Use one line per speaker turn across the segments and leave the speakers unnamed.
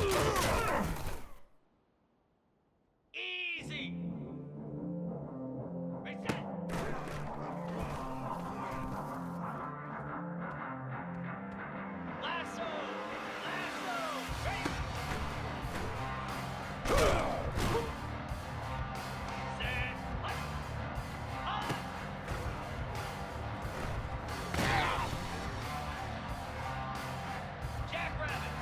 Easy. Reset. Lasso. Lasso. Ready. Set. Hut. Jackrabbit.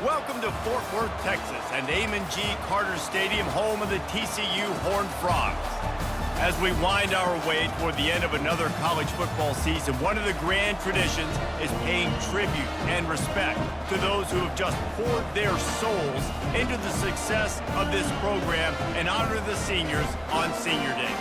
Welcome to Fort Worth, Texas, and Amon G. Carter Stadium, home of the TCU Horned Frogs. As we wind our way toward the end of another college football season, one of the grand traditions is paying tribute and respect to those who have just poured their souls into the success of this program and honor the seniors on Senior Day.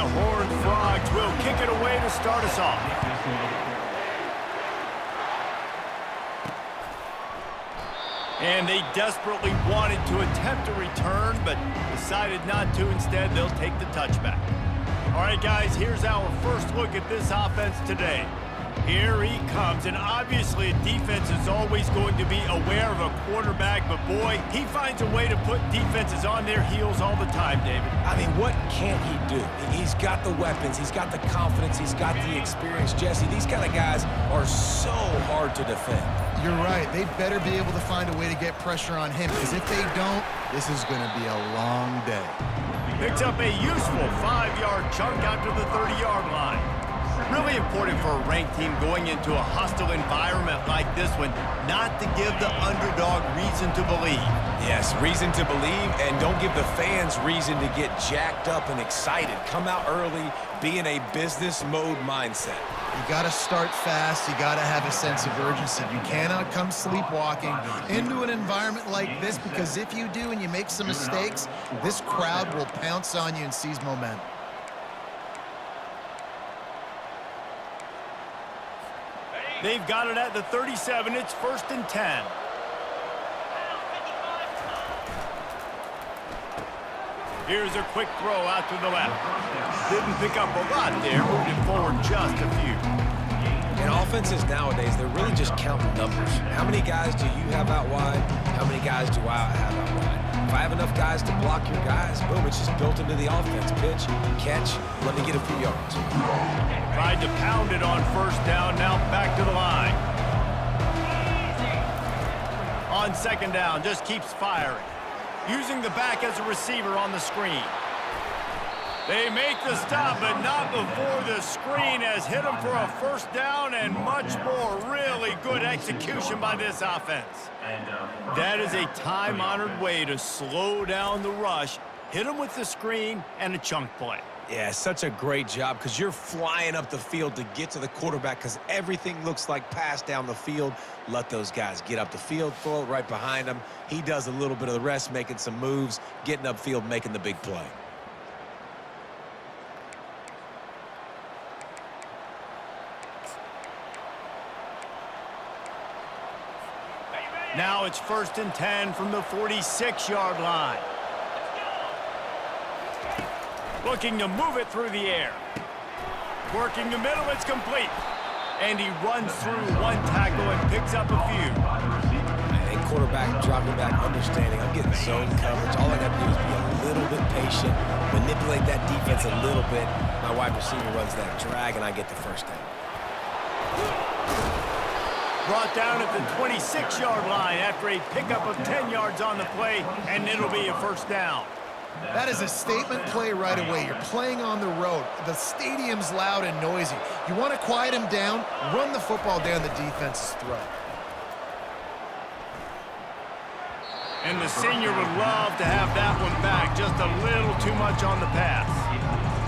Horned Frogs will kick it away to start us off. And they desperately wanted to attempt a return, but decided not to. Instead, they'll take the touchback. All right, guys, here's our first look at this offense today. Here he comes, and obviously a defense is always going to be aware of a quarterback, but boy, he finds a way to put defenses on their heels all the time, David.
I mean, what can't he do? He's got the weapons, he's got the confidence, he's got the experience. Jesse, these kind of guys are so hard to defend.
You're right. They better be able to find a way to get pressure on him, because if they don't, this is going to be a long day.
Picks up a useful 5-yard chunk out to the 30-yard line. Really important for a ranked team going into a hostile environment like this one, not to give the underdog reason to believe.
Yes, reason to believe, and don't give the fans reason to get jacked up and excited. Come out early, be in a business mode mindset.
You got to start fast. You got to have a sense of urgency. You cannot come sleepwalking into an environment like this, because if you do and you make some mistakes, this crowd will pounce on you and seize momentum.
They've got it at the 37. It's 1st and 10. Here's a quick throw out to the left. Didn't pick up a lot there, moving forward just a few.
In offenses nowadays, they're really just counting numbers. How many guys do you have out wide? How many guys do I have out wide? If I have enough guys to block your guys, boom, it's just built into the offense. Pitch, catch, let me get a few yards.
Tried to pound it on 1st down, now back to the line. On 2nd down, just keeps firing. Using the back as a receiver on the screen. They make the stop, but not before the screen has hit them for a 1st down and much more. Really good execution by this offense. That is a time-honored way to slow down the rush, hit them with the screen, and a chunk play.
Yeah, such a great job, because you're flying up the field to get to the quarterback, because everything looks like pass down the field. Let those guys get up the field, throw it right behind him. He does a little bit of the rest, making some moves, getting upfield, making the big play.
Now it's 1st and 10 from the 46-yard line. Looking to move it through the air. Working the middle, it's complete. And he runs through one tackle and picks up a few.
And quarterback dropping back, understanding, I'm getting zone coverage. All I got to do is be a little bit patient, manipulate that defense a little bit. My wide receiver runs that drag, and I get the 1st down.
Brought down at the 26-yard line after a pickup of 10 yards on the play, and it'll be a 1st down.
That is a statement play right away. You're playing on the road. The stadium's loud and noisy. You want to quiet him down, run the football down the defense's throat.
And the senior would love to have that one back. Just a little too much on the pass.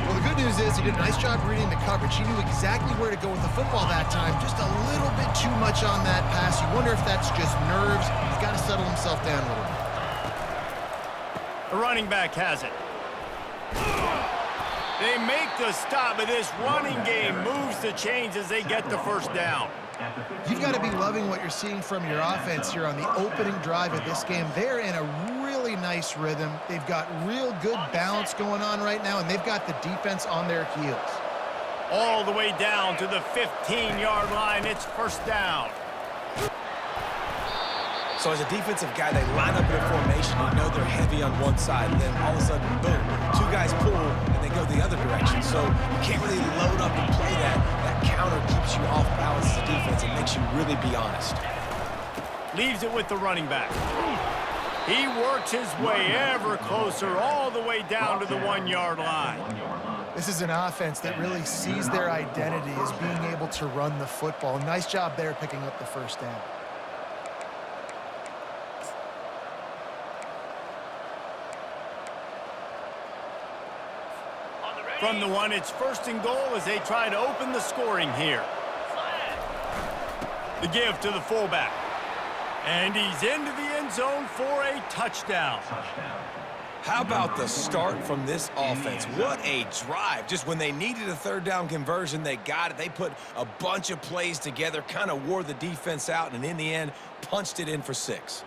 Well, the good news is he did a nice job reading the coverage. He knew exactly where to go with the football that time. Just a little bit too much on that pass. You wonder if that's just nerves. He's got to settle himself down a little bit.
The running back has it. They make the stop, but this running game moves the chains as they get the 1st down.
You've got to be loving what you're seeing from your offense here on the opening drive of this game. They're in a really nice rhythm. They've got real good balance going on right now, and they've got the defense on their heels.
All the way down to the 15-yard line. It's 1st down.
So as a defensive guy, they line up in a formation. You know they're heavy on one side, and then all of a sudden, boom, 2 guys pull, and they go the other direction. So you can't really load up and play that. That counter keeps you off balance as a defense. It makes you really be honest.
Leaves it with the running back. He works his way ever closer all the way down to the 1-yard line.
This is an offense that really sees their identity as being able to run the football. Nice job there picking up the 1st down.
From the 1, it's 1st and goal as they try to open the scoring here. The give to the fullback. And he's into the end zone for a touchdown.
How about the start from this offense? What a drive. Just when they needed a third down conversion, they got it. They put a bunch of plays together, kind of wore the defense out, and in the end, punched it in for 6.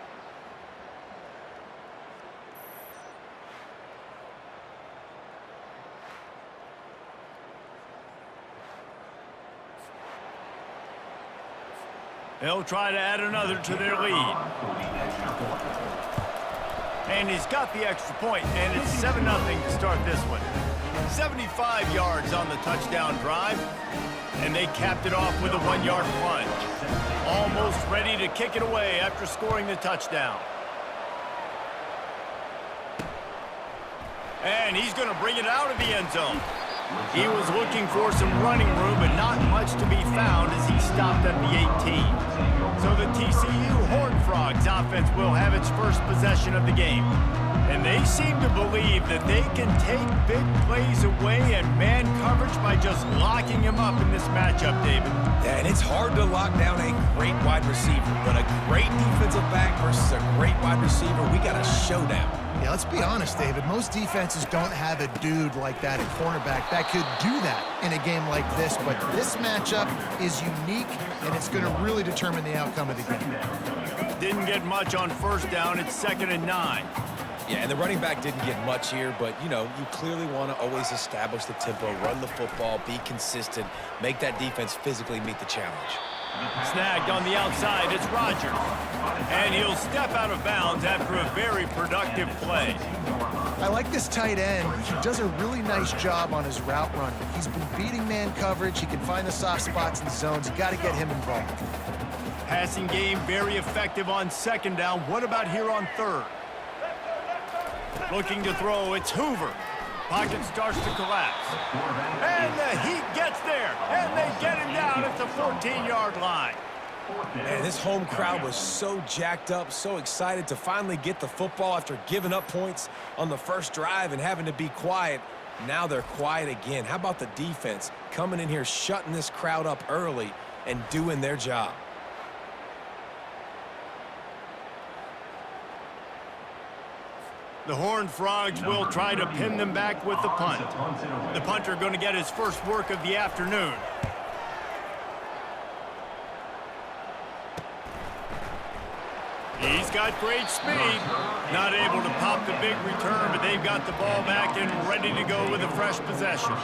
They'll try to add another to their lead. And he's got the extra point, and it's 7-0 to start this one. 75 yards on the touchdown drive, and they capped it off with a 1-yard plunge. Almost ready to kick it away after scoring the touchdown. And he's going to bring it out of the end zone. He was looking for some running room, but not much to be found as he stopped at the 18. So the TCU Horned Frogs offense will have its first possession of the game. And they seem to believe that they can take big plays away and man coverage by just locking him up in this matchup, David.
Yeah, and it's hard to lock down a great wide receiver, but a great defensive back versus a great wide receiver, we got a showdown.
Yeah, let's be honest, David. Most defenses don't have a dude like that at cornerback that could do that in a game like this, but this matchup is unique, and it's going to really determine the outcome of the game.
Didn't get much on first down. It's 2nd and 9.
Yeah, and the running back didn't get much here, but, you know, you clearly want to always establish the tempo, run the football, be consistent, make that defense physically meet the challenge.
Snagged on the outside, it's Rogers. And he'll step out of bounds after a very productive play.
I like this tight end. He does a really nice job on his route running. He's been beating man coverage. He can find the soft spots in the zones. You got to get him involved.
Passing game very effective on 2nd down. What about here on 3rd? Looking to throw, it's Hoover. Pocket starts to collapse. And the Heat gets there, and they get him down at the 14-yard line.
Man, this home crowd was so jacked up, so excited to finally get the football after giving up points on the first drive and having to be quiet. Now they're quiet again. How about the defense coming in here, shutting this crowd up early and doing their job?
The Horned Frogs will try to pin them back with the punt. The punter going to get his first work of the afternoon. He's got great speed. Not able to pop the big return, but they've got the ball back and ready to go with a fresh possession.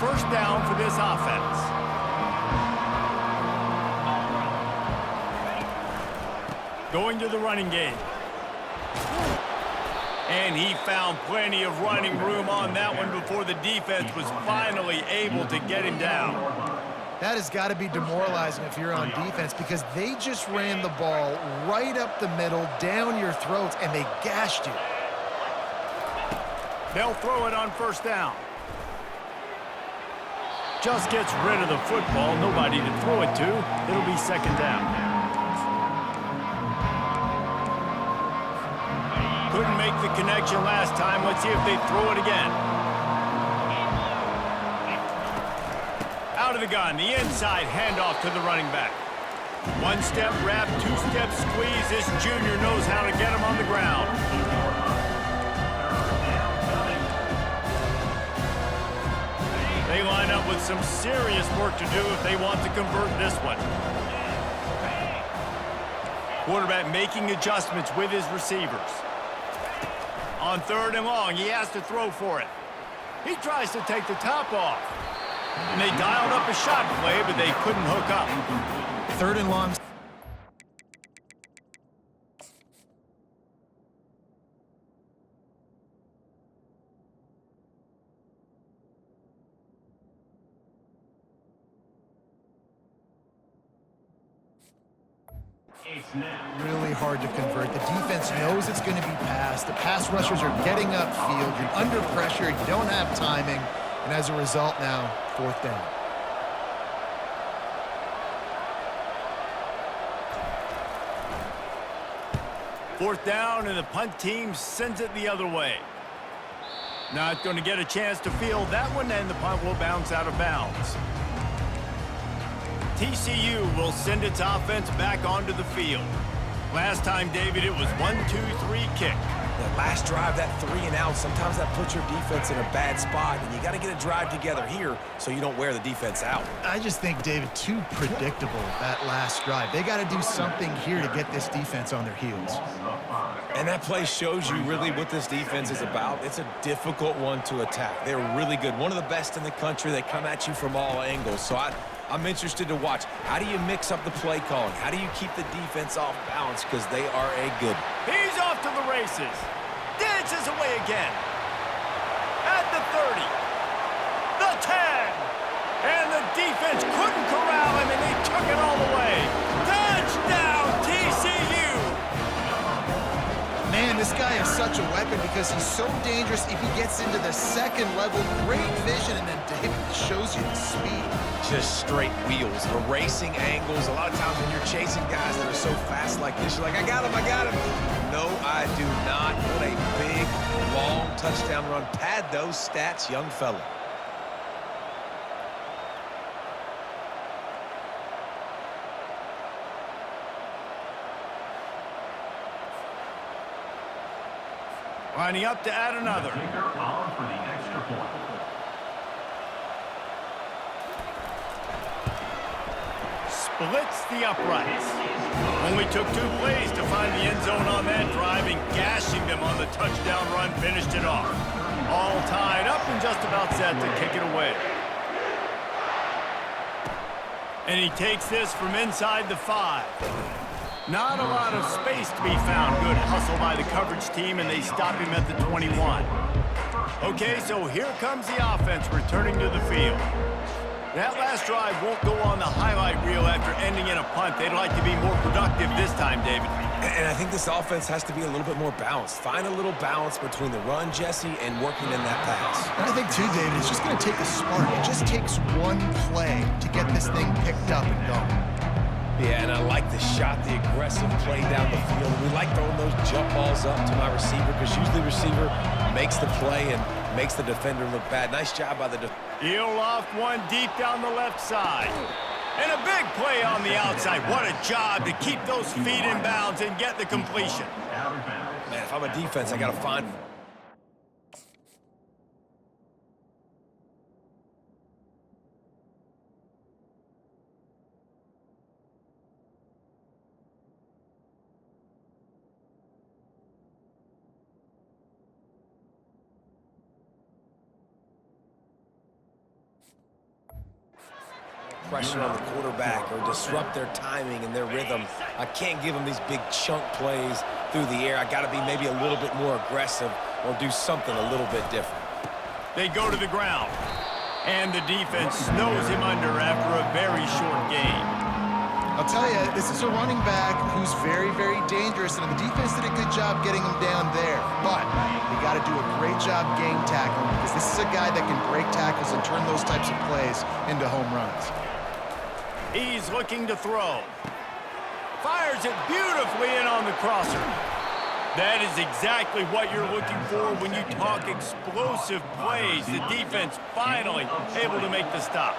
First down for this offense. Going to the running game. And he found plenty of running room on that one before the defense was finally able to get him down.
That has got to be demoralizing if you're on defense because they just ran the ball right up the middle, down your throats, and they gashed you.
They'll throw it on first down. Just gets rid of the football. Nobody to throw it to. It'll be 2nd down. Couldn't make the connection last time. Let's see if they throw it again. Out of the gun, the inside handoff to the running back. One-step wrap, two-step squeeze. This junior knows how to get him on the ground. They line up with some serious work to do if they want to convert this one. Quarterback making adjustments with his receivers. On 3rd and long, he has to throw for it. He tries to take the top off. And they dialed up a shot play, but they couldn't hook up.
3rd and long. Really hard to convert. The defense knows it's going to be passed. The pass rushers are getting upfield. You're under pressure. You don't have timing. And as a result now, 4th down.
Fourth down, and the punt team sends it the other way. Not going to get a chance to field that one, and the punt will bounce out of bounds. TCU will send its offense back onto the field. Last time, David, it was 1-2-3 kick.
That last drive, that 3 and out, sometimes that puts your defense in a bad spot, and you got to get a drive together here so you don't wear the defense out.
I just think, David, too predictable, that last drive. They got to do something here to get this defense on their heels.
And that play shows you really what this defense is about. It's a difficult one to attack. They're really good. One of the best in the country. They come at you from all angles. So I'm interested to watch. How do you mix up the play calling? How do you keep the defense off balance? Because they are a good.
He's off to the races. Dances away again. At the 30. The 10. And the defense couldn't corral him, and they took it all the way. Touchdown, TCU!
Man, this guy is such a weapon because he's so dangerous if he gets into the second level. Great vision, and then David shows you the speed.
Just straight wheels, erasing angles. A lot of times when you're chasing guys that are so fast like this, you're like, I got him, I got him. No, I do not. What a big, long touchdown run. Pad those stats, young fella.
Lining up to add another. Splits the uprights. Only took 2 plays to find the end zone on that drive, and gashing them on the touchdown run finished it off. All tied up and just about set to kick it away. And he takes this from inside the 5. Not a lot of space to be found. Good hustle by the coverage team, and they stop him at the 21. Okay, so here comes the offense returning to the field. That last drive won't go on the highlight reel after ending in a punt. They'd like to be more productive this time, David.
And I think this offense has to be a little bit more balanced. Find a little balance between the run, Jesse, and working in that pass.
And I think, too, David, it's just going to take a spark. It just takes one play to get this thing picked up and going.
Yeah, and I like the shot, the aggressive play down the field. We like throwing those jump balls up to my receiver because usually the receiver makes the play and makes the defender look bad. Nice job by the defender.
He'll loft one deep down the left side. And a big play on the outside. What a job to keep those feet in bounds and get the completion.
Man, if I'm a defense, I got to find... pressure on the quarterback or disrupt their timing and their rhythm. I can't give them these big chunk plays through the air. I got to be maybe a little bit more aggressive or do something a little bit different.
They go to the ground, and the defense snows him under after a very short gain.
I'll tell you, this is a running back who's very, very dangerous, and the defense did a good job getting him down there. But you got to do a great job game tackling because this is a guy that can break tackles and turn those types of plays into home runs.
He's looking to throw. Fires it beautifully in on the crosser. That is exactly what you're looking for when you talk explosive plays. The defense finally able to make the stop.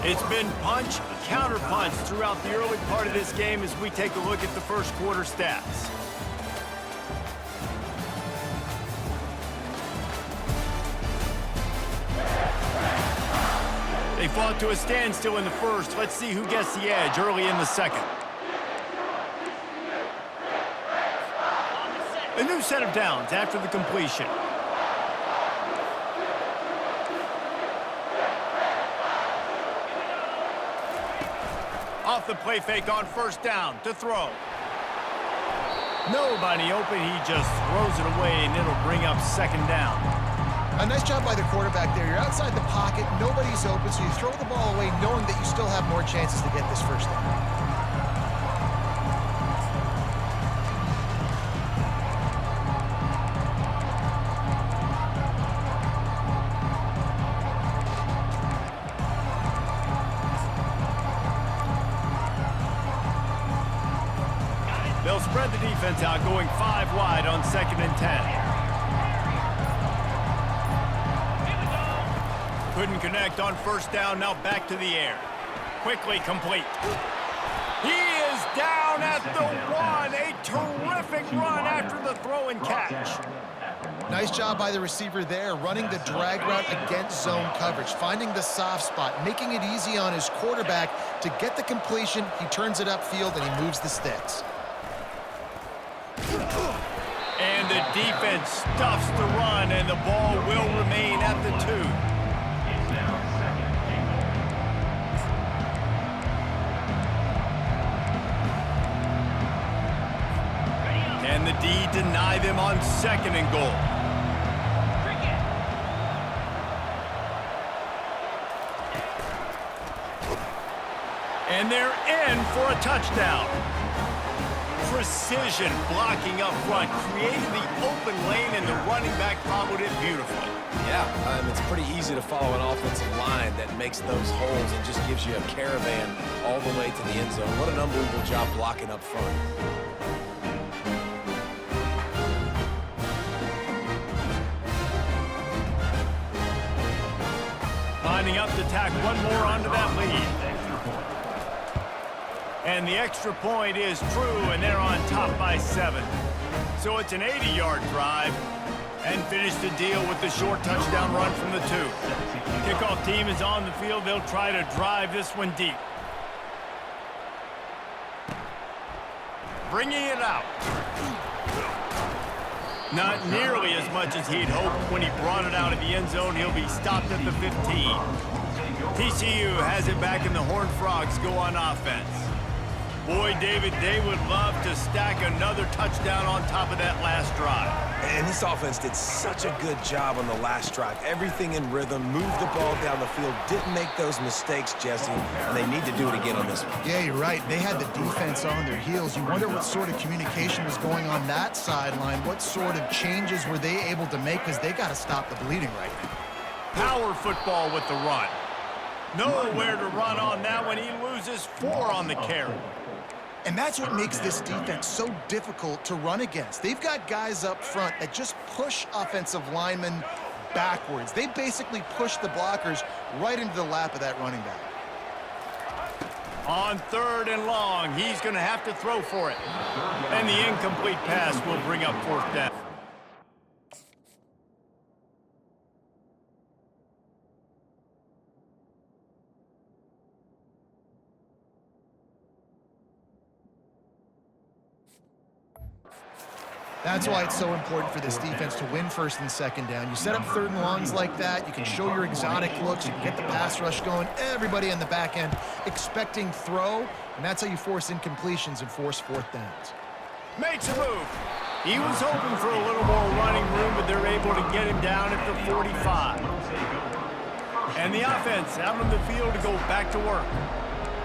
It's been punch, counter-punch throughout the early part of this game as we take a look at the first quarter stats. They fought to a standstill in the first. Let's see who gets the edge early in the second. A new set of downs after the completion. Off the play fake on first down to throw. Nobody open. He just throws it away, and it'll bring up second down.
A nice job by the quarterback there. You're outside the pocket, nobody's open, so you throw the ball away knowing that you still have more chances to get this first down.
They'll spread the defense out, going 5 wide on 2nd and 10. Couldn't connect on first down, now back to the air. Quickly complete. He is down at the 1. A terrific run after the throw and catch.
Nice job by the receiver there, running the drag route against zone coverage, finding the soft spot, making it easy on his quarterback to get the completion. He turns it upfield, and he moves the sticks.
And the defense stuffs the run, and the ball will remain at the 2. Can the D deny them on 2nd and goal? And they're in for a touchdown. Precision blocking up front, created the open lane, and the running back followed it beautifully.
Yeah, it's pretty easy to follow an offensive line that makes those holes and just gives you a caravan all the way to the end zone. What an unbelievable job blocking up front.
Lining up to tack one more onto that lead. And the extra point is true, and they're on top by 7. So it's an 80-yard drive, and finish the deal with the short touchdown run from the 2. Kickoff team is on the field. They'll try to drive this one deep. Bringing it out. Not nearly as much as he'd hoped when he brought it out of the end zone. He'll be stopped at the 15. TCU has it back, and the Horned Frogs go on offense. Boy, David, they would love to stack another touchdown on top of that last drive.
And this offense did such a good job on the last drive. Everything in rhythm, moved the ball down the field, didn't make those mistakes, Jesse, and they need to do it again on this one.
Yeah, you're right. They had the defense on their heels. You wonder what sort of communication was going on that sideline. What sort of changes were they able to make, because they got to stop the bleeding right now.
Power football with the run. Nowhere to run on that one. He loses 4 on the carry.
And that's what makes this defense so difficult to run against. They've got guys up front that just push offensive linemen backwards. They basically push the blockers right into the lap of that running back.
On 3rd and long, he's going to have to throw for it. And the incomplete pass will bring up 4th down.
That's why it's so important for this defense to win 1st and 2nd down. You set up 3rd and longs like that, you can show your exotic looks, you can get the pass rush going, everybody on the back end expecting throw, and that's how you force incompletions and force 4th downs.
Makes a move. He was hoping for a little more running room, but they're able to get him down at the 45. And the offense out on the field to go back to work.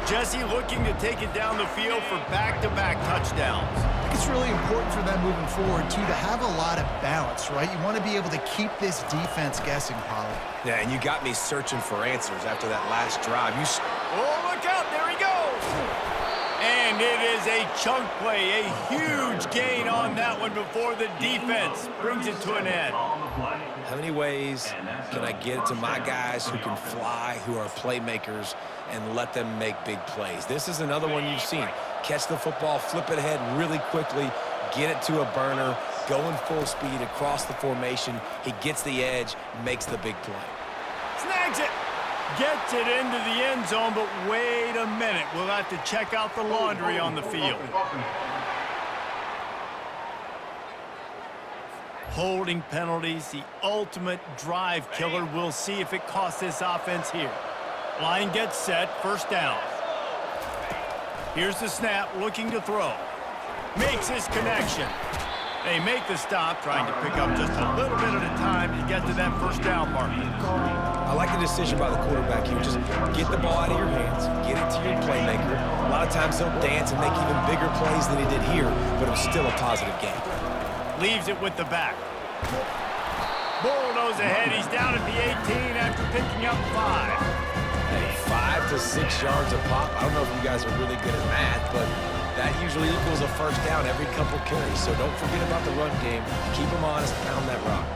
Jesse looking to take it down the field for back-to-back touchdowns.
I think it's really important for them moving forward, too, to have a lot of balance, right? You want to be able to keep this defense guessing, Polly.
Yeah, and you got me searching for answers after that last drive.
Oh, look out, there he goes! And it is a chunk play, a huge gain on that one before the defense brings it to an end.
How many ways can I get it to my guys who can fly, who are playmakers, and let them make big plays? This is another one you've seen. Catch the football, flip it ahead really quickly, get it to a burner, going full speed across the formation. He gets the edge, makes the big play.
Snags it. Gets it into the end zone, but wait a minute. We'll have to check out the laundry on the field. Holding penalties, the ultimate drive killer. We'll see if it costs this offense here. Line gets set, 1st down. Here's the snap, looking to throw. Makes his connection. They make the stop, trying to pick up just a little bit at a time to get to that 1st down mark.
I like the decision by the quarterback here. Just get the ball out of your hands, get it to your playmaker. A lot of times they'll dance and make even bigger plays than he did here, but it was still a positive game.
Leaves it with the back. Bulldoze ahead. He's down at the 18 after picking up 5.
Hey, 5 to 6 yards a pop. I don't know if you guys are really good at math, but that usually equals a 1st down every couple carries. So don't forget about the run game. Keep them honest, pound that rock.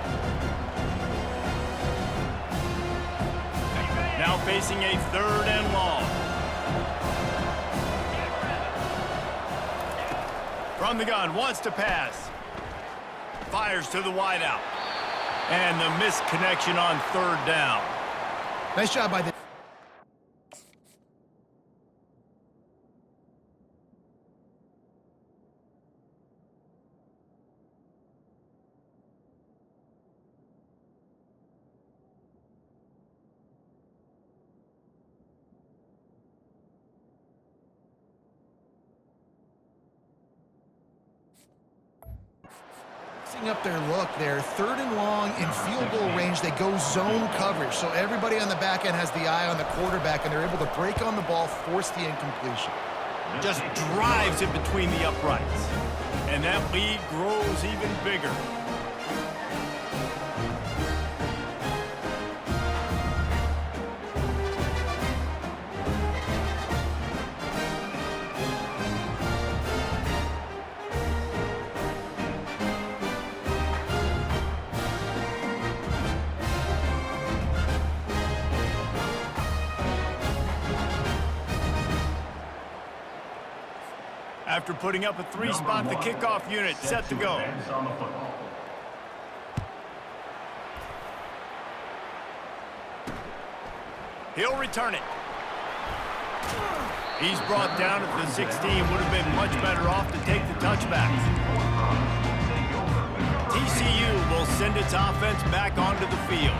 facing a 3rd and long. From the gun, wants to pass. Fires to the wideout. And the missed connection on 3rd down.
Nice job by the... up their look there. 3rd and long in field goal range. They go zone coverage. So everybody on the back end has the eye on the quarterback, and they're able to break on the ball, force the incompletion.
Just drives it between the uprights. And that lead grows even bigger. After putting up a 3-spot, the kickoff unit set to go. He'll return it. He's brought down at the 16. Would have been much better off to take the touchback. TCU will send its offense back onto the field.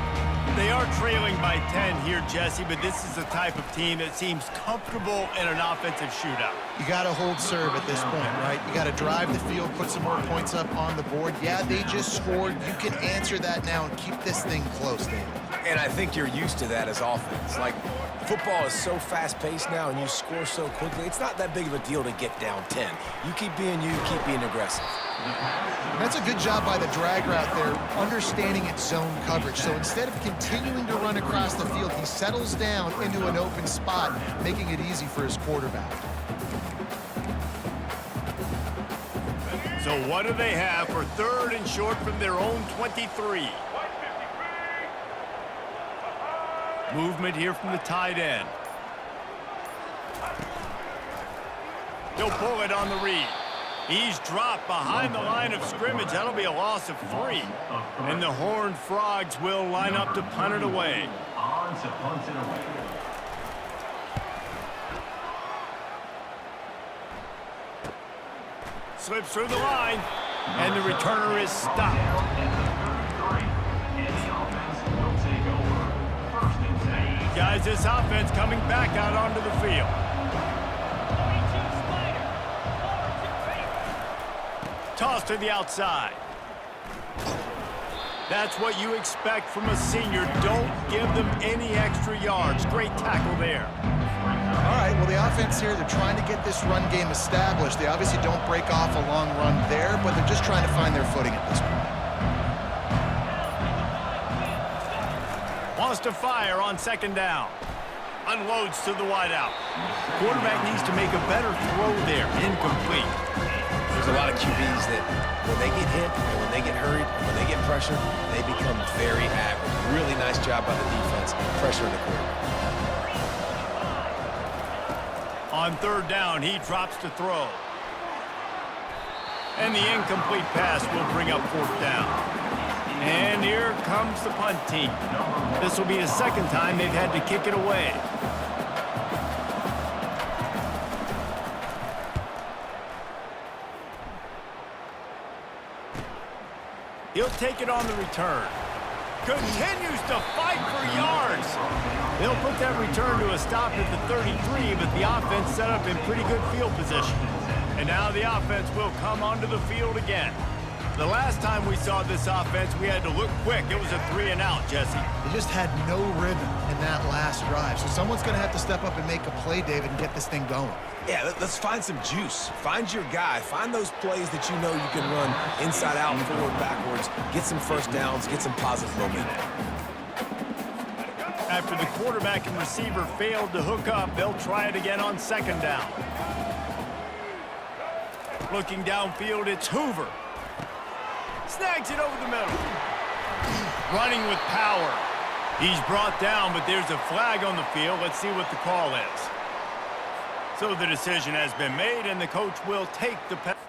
They are trailing by 10 here, Jesse, but this is the type of team that seems comfortable in an offensive shootout.
You got to hold serve at this point, right? You got to drive the field, put some more points up on the board. Yeah, they just scored. You can answer that now and keep this thing close, David.
And I think you're used to that as offense. Like, football is so fast-paced now and you score so quickly, it's not that big of a deal to get down 10. You keep being you, keep being aggressive.
That's a good job by the drag route there, understanding its zone coverage. So instead of continuing to run across the field, he settles down into an open spot, making it easy for his quarterback.
So what do they have for 3rd and short from their own 23? Movement here from the tight end. He'll pull it on the read. He's dropped behind the line of scrimmage. That'll be a loss of 3. And the Horned Frogs will line up to punt it away. Slips through the line, and the returner is stopped. Guys, this offense coming back out onto the field. Toss to the outside. That's what you expect from a senior. Don't give them any extra yards. Great tackle there.
All right, well, the offense here, they're trying to get this run game established. They obviously don't break off a long run there, but they're just trying to find their footing at this point.
Wants to fire on 2nd down. Unloads to the wideout. Quarterback needs to make a better throw there. Incomplete.
There's a lot of QBs that when they get hit, and when they get hurried, and when they get pressured, they become very average. Really nice job by the defense, pressuring the quarterback.
On 3rd down, he drops to throw. And the incomplete pass will bring up 4th down. And here comes the punt team. This will be the 2nd time they've had to kick it away. He'll take it on the return. Continues to fight for yards. They'll put that return to a stop at the 33, but the offense set up in pretty good field position. And now the offense will come onto the field again. The last time we saw this offense, we had to look quick. It was a 3-and-out, Jesse.
They just had no rhythm in that last drive. So someone's going to have to step up and make a play, David, and get this thing going.
Yeah, let's find some juice. Find your guy. Find those plays that you know you can run inside out, forward, backwards. Get some first downs. Get some positive momentum.
After the quarterback and receiver failed to hook up, they'll try it again on 2nd down. Looking downfield, it's Hoover. Snags it over the middle. Running with power. He's brought down, but there's a flag on the field. Let's see what the call is. So the decision has been made, and the coach will take the penalty.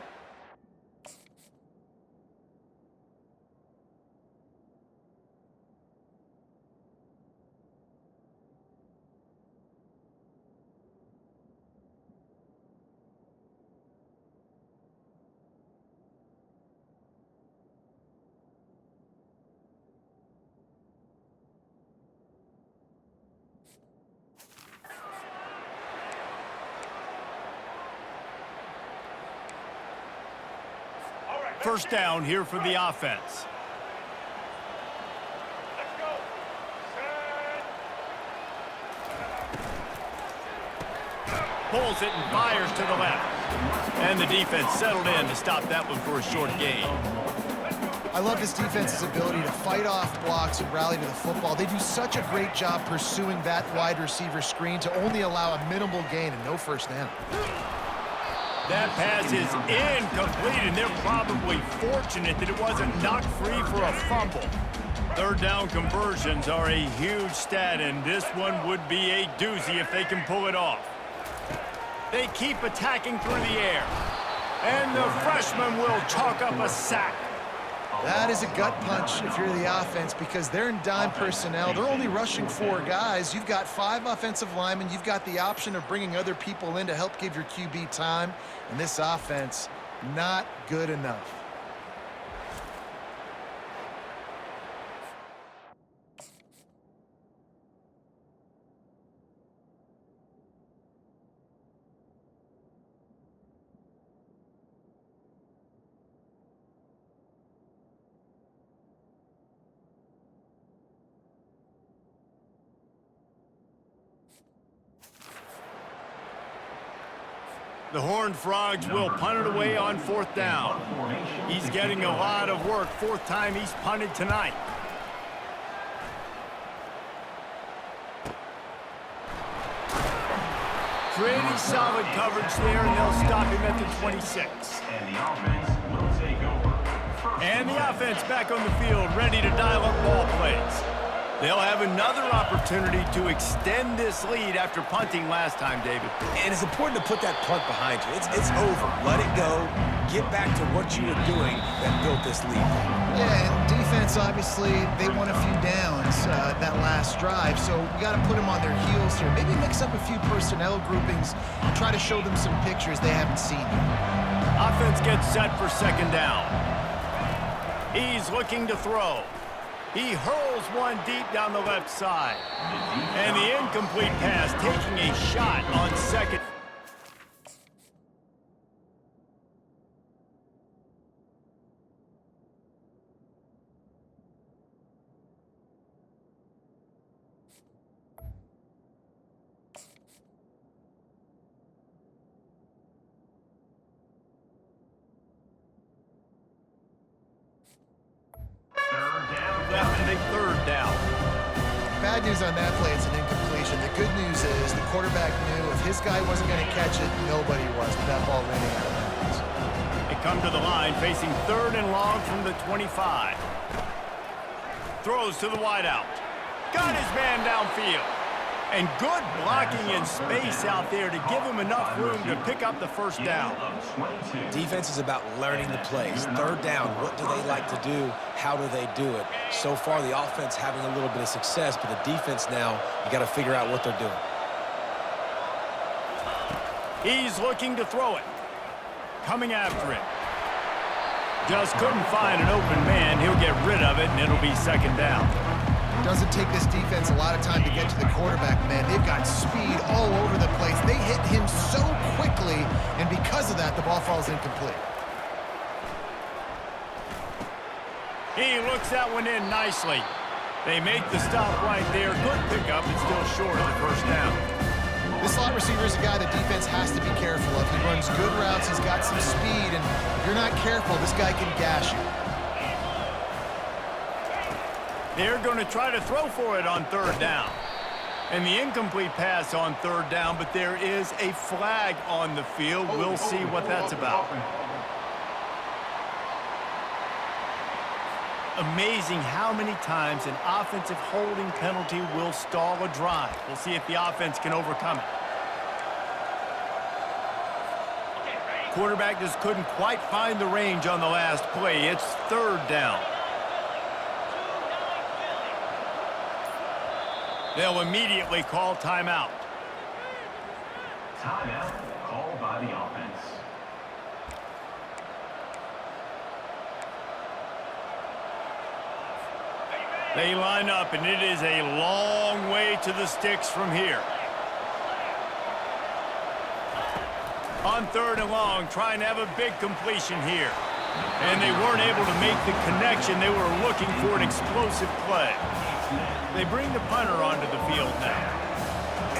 First down here for the offense.
Let's go. Set.
Pulls it and fires to the left. And the defense settled in to stop that one for a short gain.
I love this defense's ability to fight off blocks and rally to the football. They do such a great job pursuing that wide receiver screen to only allow a minimal gain and no first down.
That pass is incomplete, and they're probably fortunate that it wasn't knocked free for a fumble. Third down conversions are a huge stat, and this one would be a doozy if they can pull it off. They keep attacking through the air, and the freshman will chalk up a sack.
That is a gut punch if you're the offense because they're in dime personnel. They're only rushing 4 guys. You've got 5 offensive linemen. You've got the option of bringing other people in to help give your QB time. And this offense, not good enough.
The Horned Frogs will punt it away on 4th down. He's getting a lot of work. 4th time he's punted tonight. Pretty solid coverage there, and they'll stop him at the 26.
And the offense will take over.
And the offense back on the field, ready to dial up ball plays. They'll have another opportunity to extend this lead after punting last time, David.
And it's important to put that punt behind you. It's over. Let it go. Get back to what you were doing that built this lead.
Yeah, and defense, obviously, they won a few downs that last drive, so we got to put them on their heels here. Maybe mix up a few personnel groupings and try to show them some pictures they haven't seen yet.
Offense gets set for 2nd down. He's looking to throw. He hurls one deep down the left side. And the incomplete pass taking a shot on 2nd. Left and a 3rd down.
Bad news on that play, it's an incompletion. The good news is the quarterback knew if his guy wasn't going to catch it, nobody was, but that ball ran out of bounds.
They come to the line facing 3rd and long from the 25. Throws to the wideout. Got his man downfield. And good blocking in space out there to give him enough room to pick up the first down.
Defense is about learning the plays. 3rd down, what do they like to do? How do they do it? So far, the offense having a little bit of success, but the defense now, you got to figure out what they're doing.
He's looking to throw it. Coming after it. Just couldn't find an open man. He'll get rid of it, and it'll be 2nd down.
Doesn't take this defense a lot of time to get to the quarterback, man. They've got speed all over the place. They hit him so quickly, and because of that, the ball falls incomplete.
He looks that one in nicely. They make the stop right there. Good pickup, and still short of the first down.
This slot receiver is a guy the defense has to be careful of. He runs good routes. He's got some speed, and if you're not careful, this guy can gash you.
They're going to try to throw for it on 3rd down. And the incomplete pass on 3rd down, but there is a flag on the field. We'll see what that's about. Amazing how many times an offensive holding penalty will stall a drive. We'll see if the offense can overcome it. Quarterback just couldn't quite find the range on the last play. It's third down. They'll immediately call timeout.
Timeout called by the offense.
They line up, and it is a long way to the sticks from here. On third and long, trying to have a big completion here. And they weren't able to make the connection. They were looking for an explosive play. They bring the punter onto the field now.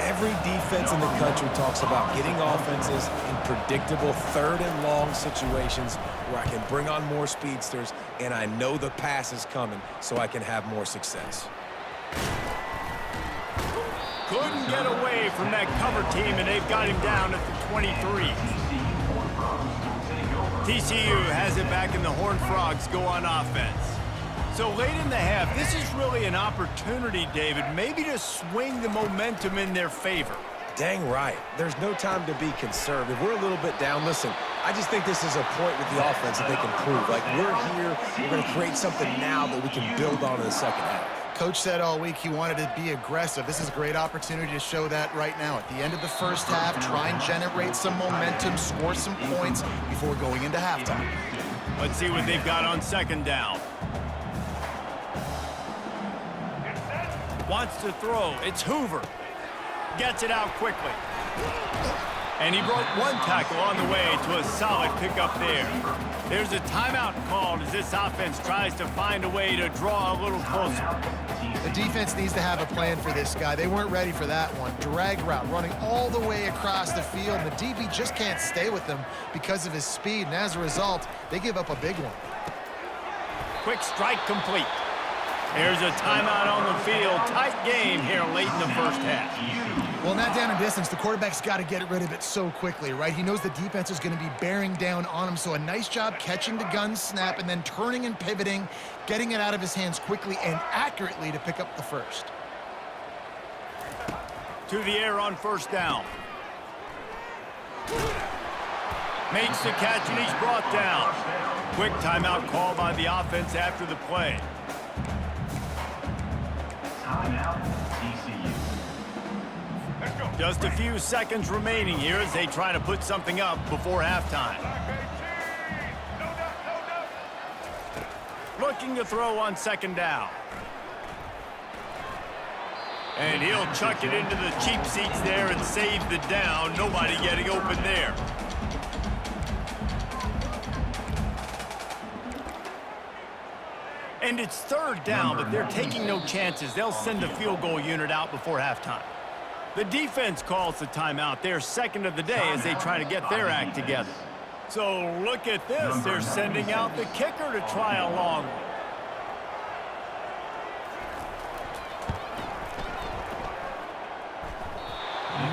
Every defense in the country talks about getting offenses in predictable third and long situations where I can bring on more speedsters and I know the pass is coming so I can have more success.
Couldn't get away from that cover team, and they've got him down at the 23. TCU has it back, and the Horned Frogs go on offense. So late in the half, this is really an opportunity, David, maybe to swing the momentum in their favor.
Dang right. There's no time to be conservative. We're a little bit down. Listen, I just think this is a point with the offense that they can prove. Like, we're here, we're going to create something now that we can build on in the second half.
Coach said all week he wanted to be aggressive. This is a great opportunity to show that right now. At the end of the first half, try and generate some momentum, score some points before going into halftime.
Let's see what they've got on second down. Wants to throw. It's Hoover. Gets it out quickly. And he broke one tackle on the way to a solid pickup there. There's a timeout called as this offense tries to find a way to draw a little closer.
The defense needs to have a plan for this guy. They weren't ready for that one. Drag route running all the way across the field. The DB just can't stay with him because of his speed, and as a result, they give up a big one.
Quick strike complete. There's a timeout on the field. Tight game here late in the first half.
Well, in that down and distance, the quarterback's got to get rid of it so quickly, right? He knows the defense is going to be bearing down on him, so a nice job catching the gun snap and then turning and pivoting, getting it out of his hands quickly and accurately to pick up the first.
To the air on first down. Makes the catch, and he's brought down. Quick timeout call by the offense after the play.
Timeout, TCU.
Just a few seconds remaining here as they try to put something up before halftime. Looking to throw on second down. And he'll chuck it into the cheap seats there and save the down. Nobody getting open there. And it's third down, but they're taking no chances. They'll send the field goal unit out before halftime. The defense calls the timeout. They're second of the day as they try to get their act together. So look at this. They're sending out the kicker to try a long one.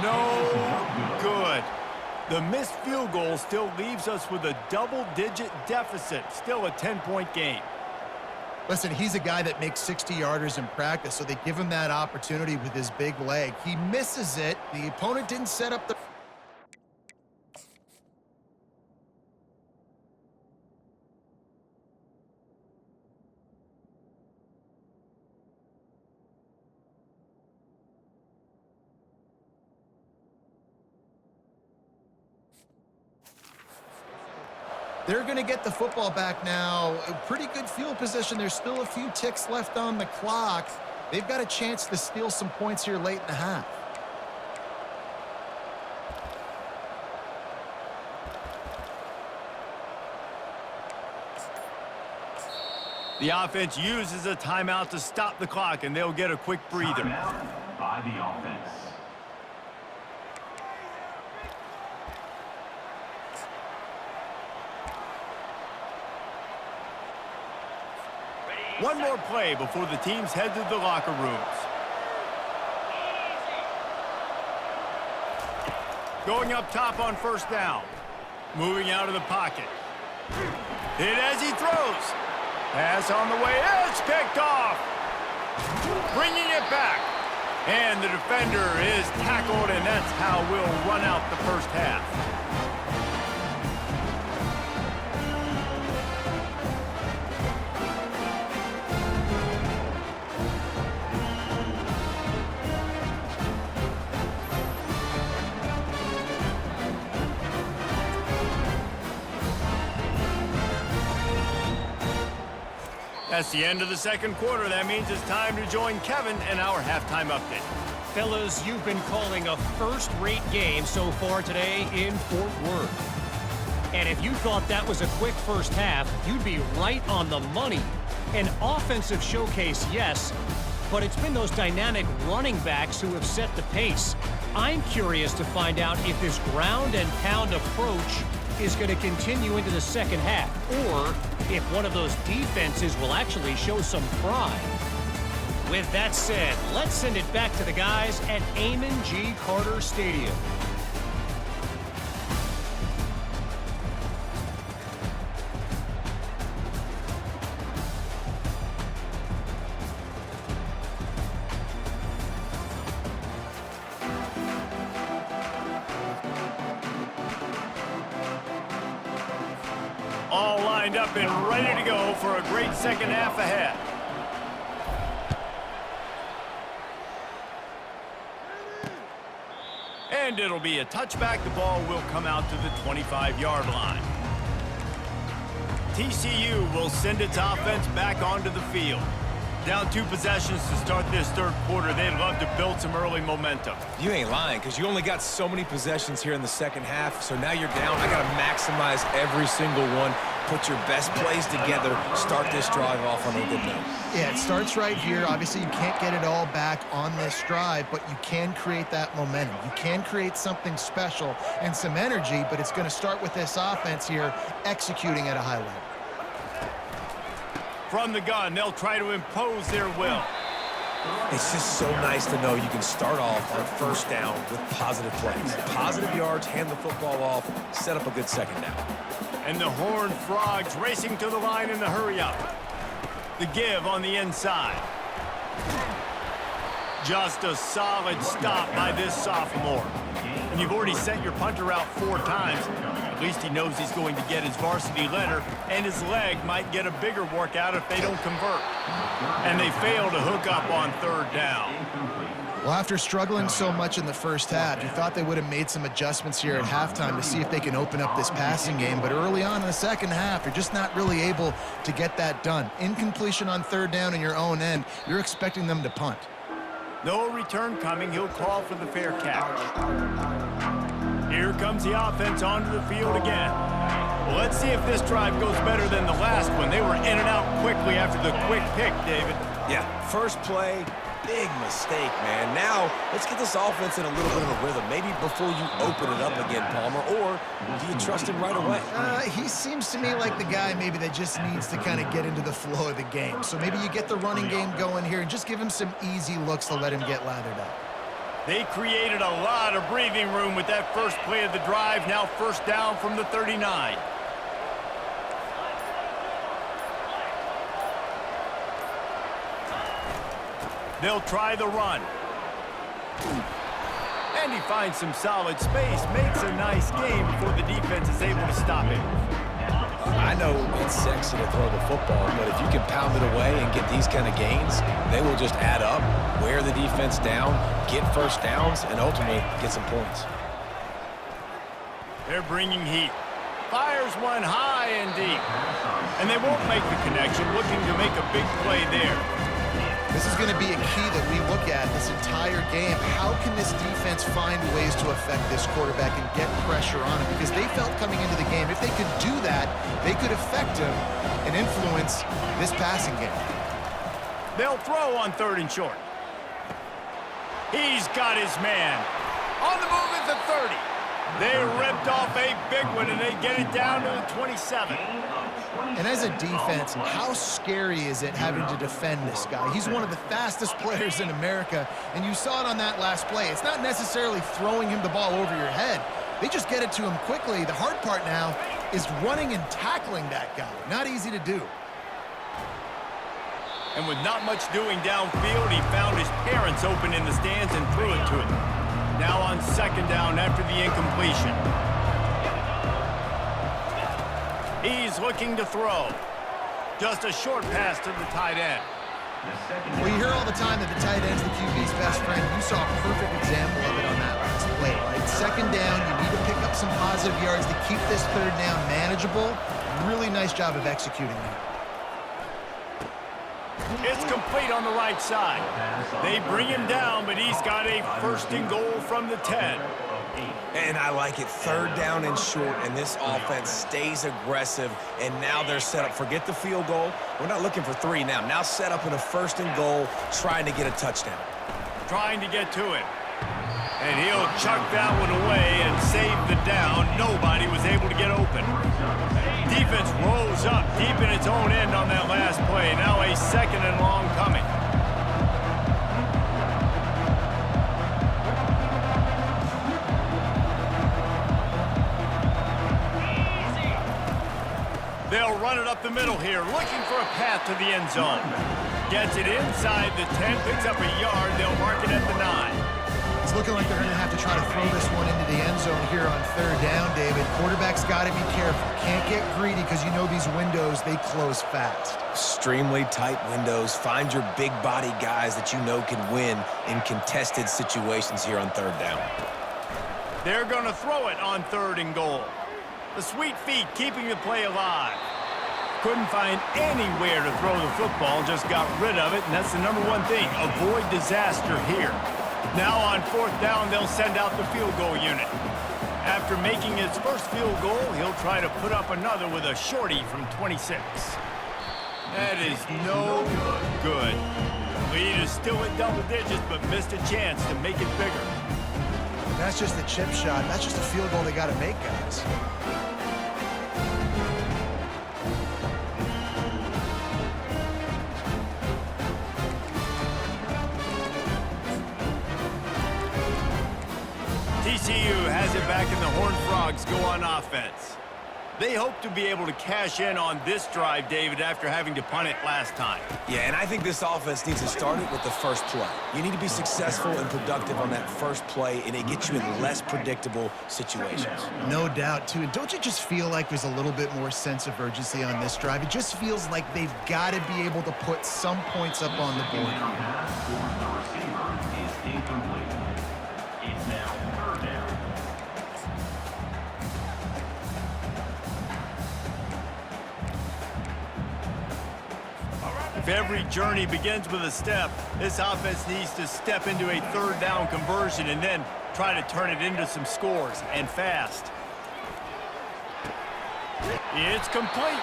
No good. The missed field goal still leaves us with a double-digit deficit. Still a 10-point game.
Listen, he's a guy that makes 60-yarders in practice, so they give him that opportunity with his big leg. He misses it. The opponent didn't set up the... They're going to get the football back now. A pretty good field position. There's still a few ticks left on the clock. They've got a chance to steal some points here late in the half.
The offense uses a timeout to stop the clock, and they'll get a quick breather.
Timeout by the offense.
One more play before the teams head to the locker rooms. Going up top on first down. Moving out of the pocket. Hit as he throws. Pass on the way. It's picked off. Bringing it back. And the defender is tackled, and that's how we'll run out the first half. That's the end of the second quarter. That means it's time to join Kevin in our halftime update.
Fellas, you've been calling a first-rate game so far today in Fort Worth. And if you thought that was a quick first half, you'd be right on the money. An offensive showcase, yes, but it's been those dynamic running backs who have set the pace. I'm curious to find out if this ground and pound approach is going to continue into the second half, or if one of those defenses will actually show some pride. With that said, let's send it back to the guys at Amon G. Carter Stadium.
All lined up and ready to go for a great second half ahead. And it'll be a touchback. The ball will come out to the 25-yard line. TCU will send its offense back onto the field. Down 2 possessions to start this third quarter. They'd love to build some early momentum.
You ain't lying, because you only got so many possessions here in the second half, so now you're down. I got to maximize every single one, put your best plays together, start this drive off on a good note.
Yeah, it starts right here. Obviously, you can't get it all back on this drive, but you can create that momentum. You can create something special and some energy, but it's going to start with this offense here executing at a high level.
From the gun, they'll try to impose their will.
It's just so nice to know you can start off on first down with positive plays. Positive yards, hand the football off, set up a good second down.
And the Horned Frogs racing to the line in the hurry-up. The give on the inside. Just a solid stop by this sophomore. And you've already sent your punter out 4 times. At least he knows he's going to get his varsity letter, and his leg might get a bigger workout if they don't convert. And they fail to hook up on third down.
Well, after struggling so much in the first half, you thought they would have made some adjustments here at halftime to see if they can open up this passing game. But early on in the second half, you're just not really able to get that done. Incompletion on third down in your own end, you're expecting them to punt.
No return coming. He'll call for the fair catch. Here comes the offense onto the field again. Well, let's see if this drive goes better than the last one. They were in and out quickly after the quick pick, David.
Yeah, first play, big mistake, man. Now, let's get this offense in a little bit of a rhythm. Maybe before you open it up again, Palmer, or do you trust him right away?
He seems to me like the guy maybe that just needs to kind of get into the flow of the game. So maybe you get the running game going here and just give him some easy looks to let him get lathered up.
They created a lot of breathing room with that first play of the drive. Now first down from the 39. They'll try the run. And he finds some solid space, makes a nice game before the defense is able to stop him.
I know it's sexy to throw the football, but if you can pound it away and get these kind of gains, they will just add up, wear the defense down, get first downs, and ultimately get some points.
They're bringing heat. Fires one high and deep. And they won't make the connection, looking to make a big play there.
This is going to be a key that we look at this entire game. How can this defense find ways to affect this quarterback and get pressure on him? Because they felt coming into the game, if they could do that, they could affect him and influence this passing game.
They'll throw on third and short. He's got his man. On the move at the 30. They ripped off a big one, and they get it down to the 27.
And as a defense, how scary is it having to defend this guy? He's one of the fastest players in America, and you saw it on that last play. It's not necessarily throwing him the ball over your head. They just get it to him quickly. The hard part now is running and tackling that guy. Not easy to do.
And with not much doing downfield, he found his parents open in the stands and threw it to him. Now on second down after the incompletion. He's looking to throw. Just a short pass to the tight end.
Well, you hear all the time that the tight end's the QB's best friend. You saw a perfect example of it on that last play, right? Second down, you need to pick up some positive yards to keep this third down manageable. Really nice job of executing that.
It's complete on the right side. They bring him down, but he's got a first and goal from the 10.
And I like it. Third down and short, and this offense stays aggressive, and now they're set up. Forget the field goal. We're not looking for 3 now. Now set up in a first and goal, trying to get a touchdown.
Trying to get to it. And he'll chuck that one away and save the down. Nobody was able to get open. Defense rolls up deep in its own end on that last play. Now a second and long coming. They'll run it up the middle here, looking for a path to the end zone. Gets it inside the 10, picks up a yard. They'll mark it at the 9.
It's looking like they're going to have to try to throw this one into the end zone here on third down, David. Quarterback's got to be careful. Can't get greedy because you know these windows, they close fast.
Extremely tight windows. Find your big body guys that you know can win in contested situations here on third down.
They're going to throw it on third and goal. The sweet feet keeping the play alive. Couldn't find anywhere to throw the football, just got rid of it, and that's the number one thing. Avoid disaster here. Now on fourth down, they'll send out the field goal unit. After making his first field goal, he'll try to put up another with a shorty from 26. That is no good. Lead is still at double digits, but missed a chance to make it bigger.
That's just a chip shot. That's just a field goal they got to make, guys.
TCU has it back, and the Horned Frogs go on offense. They hope to be able to cash in on this drive, David, after having to punt it last time.
Yeah, and I think this offense needs to start it with the first play. You need to be successful and productive on that first play, and it gets you in less predictable situations.
No doubt, too. And don't you just feel like there's a little bit more sense of urgency on this drive? It just feels like they've got to be able to put some points up on the board here.
The receiver is incomplete. It's now third down.
If every journey begins with a step, this offense needs to step into a third down conversion and then try to turn it into some scores, and fast. It's complete.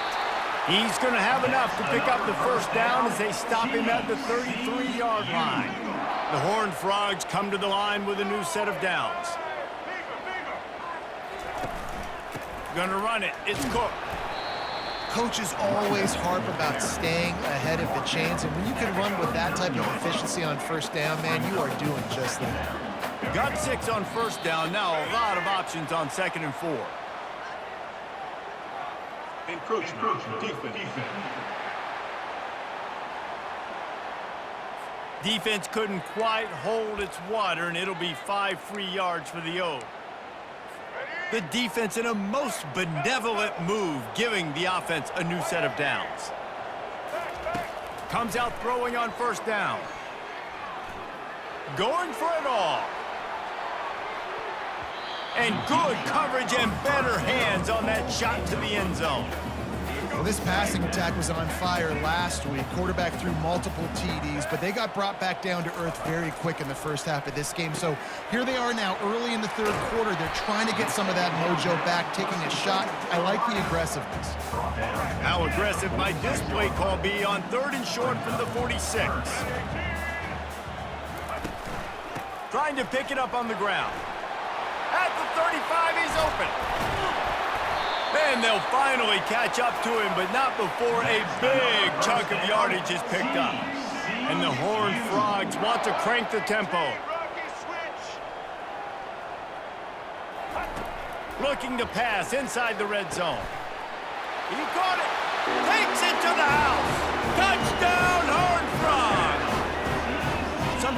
He's going to have enough to pick up the first down as they stop him at the 33-yard line. The Horned Frogs come to the line with a new set of downs. Going to run it. It's Cook.
Coaches always harp about staying ahead of the chains, and when you can run with that type of efficiency on first down, man, you are doing just that.
Got 6 on first down. Now a lot of options on second and 4.
Encroachment. Defense.
Defense couldn't quite hold its water, and it'll be 5 free yards for the O. The defense in a most benevolent move, giving the offense a new set of downs. Comes out throwing on first down. Going for it all. And good coverage and better hands on that shot to the end zone.
Well, this passing attack was on fire last week. Quarterback threw multiple TDs, but they got brought back down to earth very quick in the first half of this game. So here they are now early in the third quarter. They're trying to get some of that mojo back, taking a shot. I like the aggressiveness.
How aggressive might this play call be on third and short from the 46? Trying to pick it up on the ground. At the 35, he's open. And they'll finally catch up to him, but not before a big chunk of yardage is picked up. And the Horned Frogs want to crank the tempo. Looking to pass inside the red zone. He caught it. Takes it to the house. Touchdown, Horned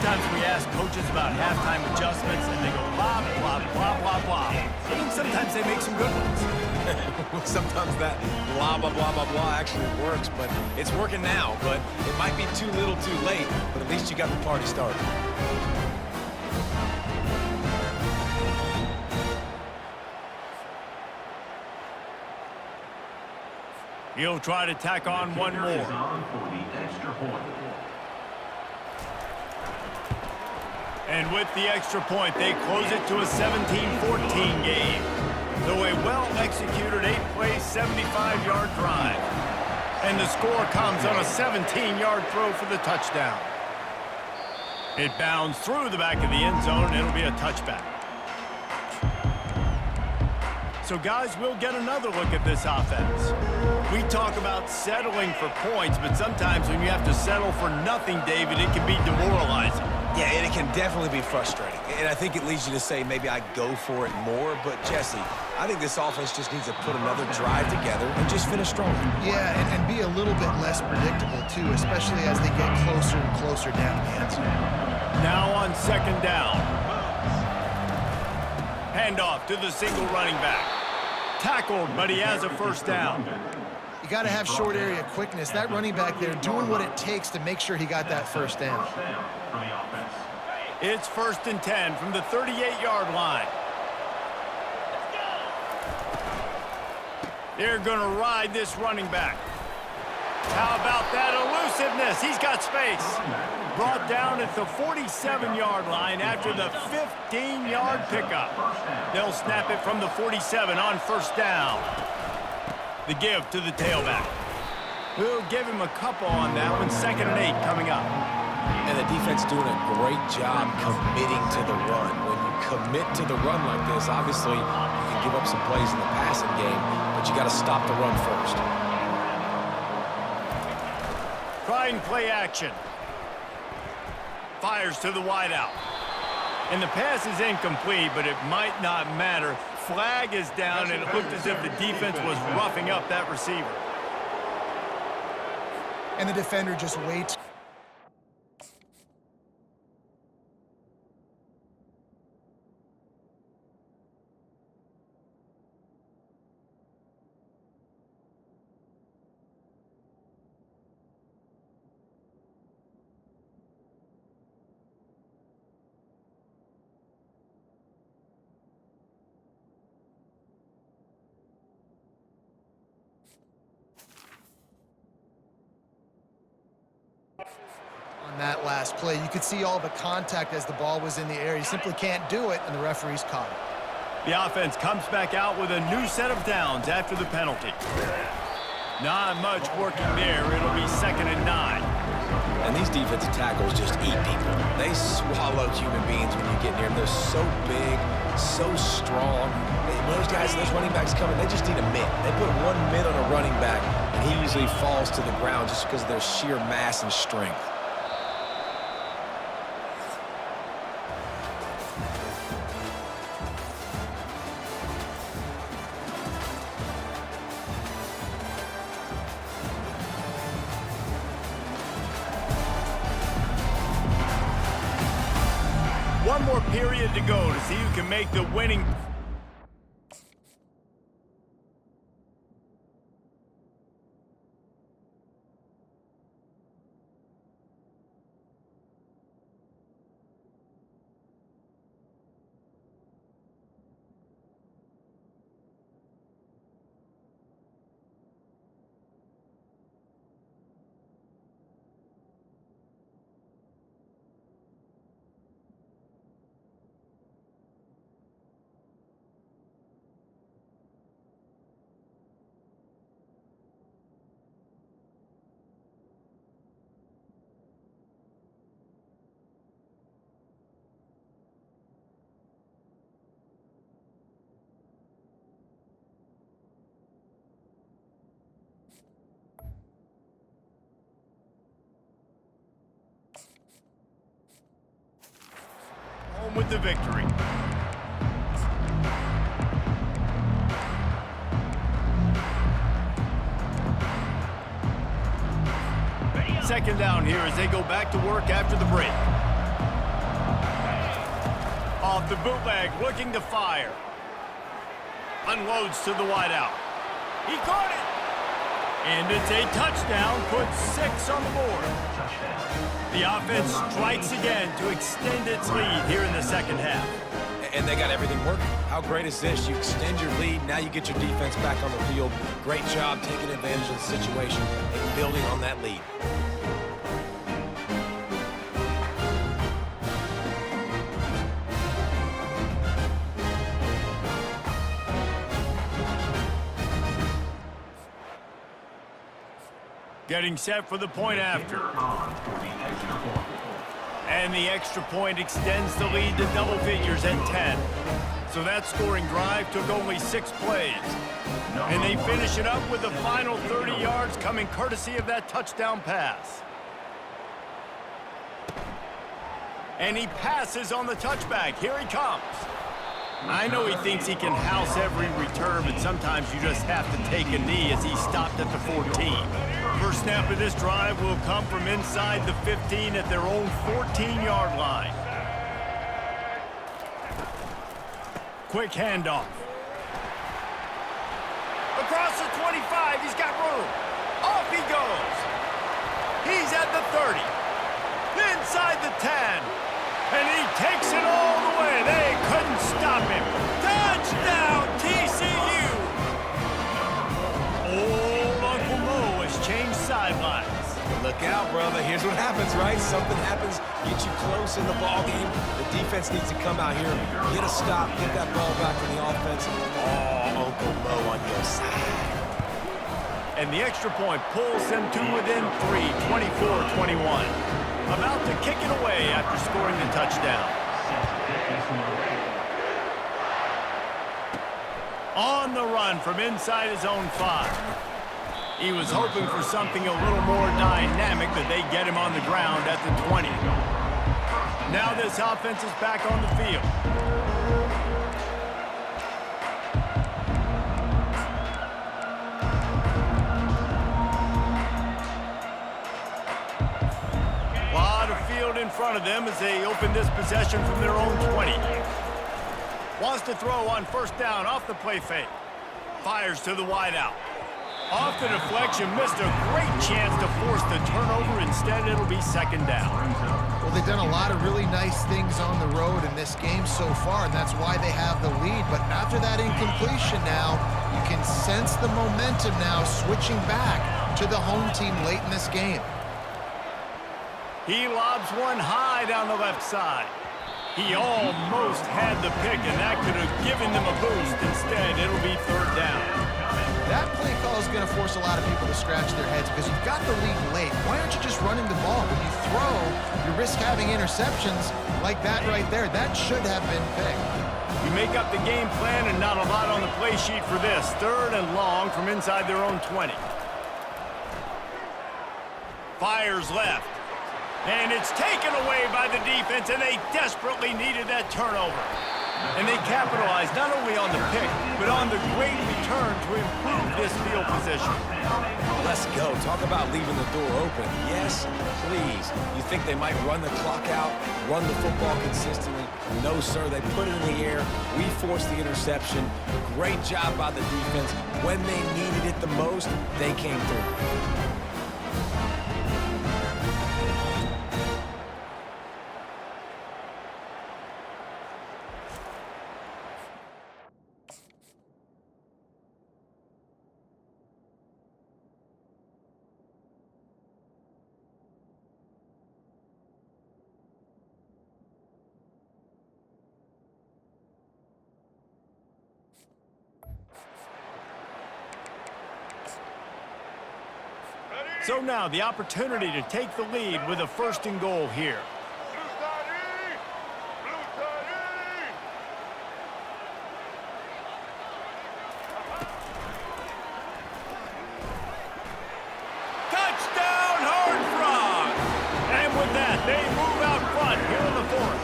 Sometimes we ask coaches about halftime adjustments, and they go blah, blah, blah, blah, blah. And sometimes they make some good ones.
Sometimes that blah, blah, blah, blah, blah actually works, but it's working now. But it might be too little too late, but at least you got the party started.
He'll try to tack on one more.
On for the extra point.
And with the extra point, they close it to a 17-14 game. Though a well-executed 8-play, 75-yard drive. And the score comes on a 17-yard throw for the touchdown. It bounds through the back of the end zone, and it'll be a touchback. So, guys, we'll get another look at this offense. We talk about settling for points, but sometimes when you have to settle for nothing, David, it can be demoralizing.
Yeah, and it can definitely be frustrating. And I think it leads you to say maybe I go for it more. But, Jesse, I think this offense just needs to put another drive together and just finish strong.
Yeah, and be a little bit less predictable, too, especially as they get closer and closer down the end zone.
Now on second down. Handoff to the single running back. Tackled, but he has a first down.
You got to have short area quickness. That running back there doing what it takes to make sure he got that first down.
It's 1st and 10 from the 38-yard line. They're going to ride this running back. How about that elusiveness? He's got space. Brought down at the 47-yard line after the 15-yard pickup. They'll snap it from the 47 on first down. The give to the tailback. We'll give him a couple on that one. 2nd and 8 coming up.
And the defense doing a great job committing to the run. When you commit to the run like this, obviously you can give up some plays in the passing game, but you got to stop the run first.
Trying play action. Fires to the wideout. And the pass is incomplete, but it might not matter. Flag is down, and it looked as if the defense was roughing up that receiver.
And the defender just waits. On that last play, you could see all the contact as the ball was in the air. He simply can't do it, and the referee's caught it.
The offense comes back out with a new set of downs after the penalty. Not much working there. It'll be 2nd and 9.
And these defensive tackles just eat people. They swallow human beings when you get near them. They're so big, so strong. When those guys, those running backs coming, they just need a mitt. They put one mitt on a running back, and he usually falls to the ground just because of their sheer mass and strength.
One more period to go to see who can make the winning. Home with the victory. Second down here as they go back to work after the break. Off the bootleg, looking to fire. Unloads to the wideout. He caught it! And it's a touchdown, puts 6 on the board. The offense strikes again to extend its lead here in the second half.
And they got everything working. How great is this? You extend your lead, now you get your defense back on the field. Great job taking advantage of the situation and building on that lead.
Getting set for the point after. And the extra point extends the lead to double figures at 10. So that scoring drive took only 6 plays. And they finish it up with the final 30 yards coming courtesy of that touchdown pass. And he passes on the touchback. Here he comes. I know he thinks he can house every return, but sometimes you just have to take a knee as he stopped at the 14. First snap of this drive will come from inside the 15 at their own 14-yard line. Quick handoff. Across the 25, he's got room. Off he goes. He's at the 30. Inside the 10. And he takes it all the way. They couldn't stop him. Touchdown, TCU! Old Uncle Mo has changed sidelines.
Look out, brother. Here's what happens, right? Something happens, get you close in the ball game. The defense needs to come out here, get a stop, get that ball back to the offense. Oh, Uncle Mo on your side.
And the extra point pulls them to within 3, 24-21. About to kick it away after scoring the touchdown. On the run from inside his own 5. He was hoping for something a little more dynamic, but they get him on the ground at the 20. Now this offense is back on the field. In front of them as they open this possession from their own 20. Wants to throw on first down off the play fake. Fires to the wideout. Off the deflection, missed a great chance to force the turnover. Instead, it'll be second down.
Well, they've done a lot of really nice things on the road in this game so far, and that's why they have the lead. But after that incompletion now, you can sense the momentum now switching back to the home team late in this game.
He lobs one high down the left side. He almost had the pick, and that could have given them a boost. Instead, it'll be third down.
That play call is going to force a lot of people to scratch their heads because you've got the lead late. Why aren't you just running the ball? When you throw, you risk having interceptions like that right there. That should have been picked.
You make up the game plan and not a lot on the play sheet for this. Third and long from inside their own 20. Fires left. And it's taken away by the defense, and they desperately needed that turnover. And they capitalized not only on the pick, but on the great return to improve this field position.
Let's go. Talk about leaving the door open. Yes, please. You think they might run the clock out, run the football consistently? No, sir. They put it in the air. We forced the interception. Great job by the defense. When they needed it the most, they came through.
So now the opportunity to take the lead with a first and goal here. Touchdown, Horned Frogs! And with that, they move out front here in the fourth.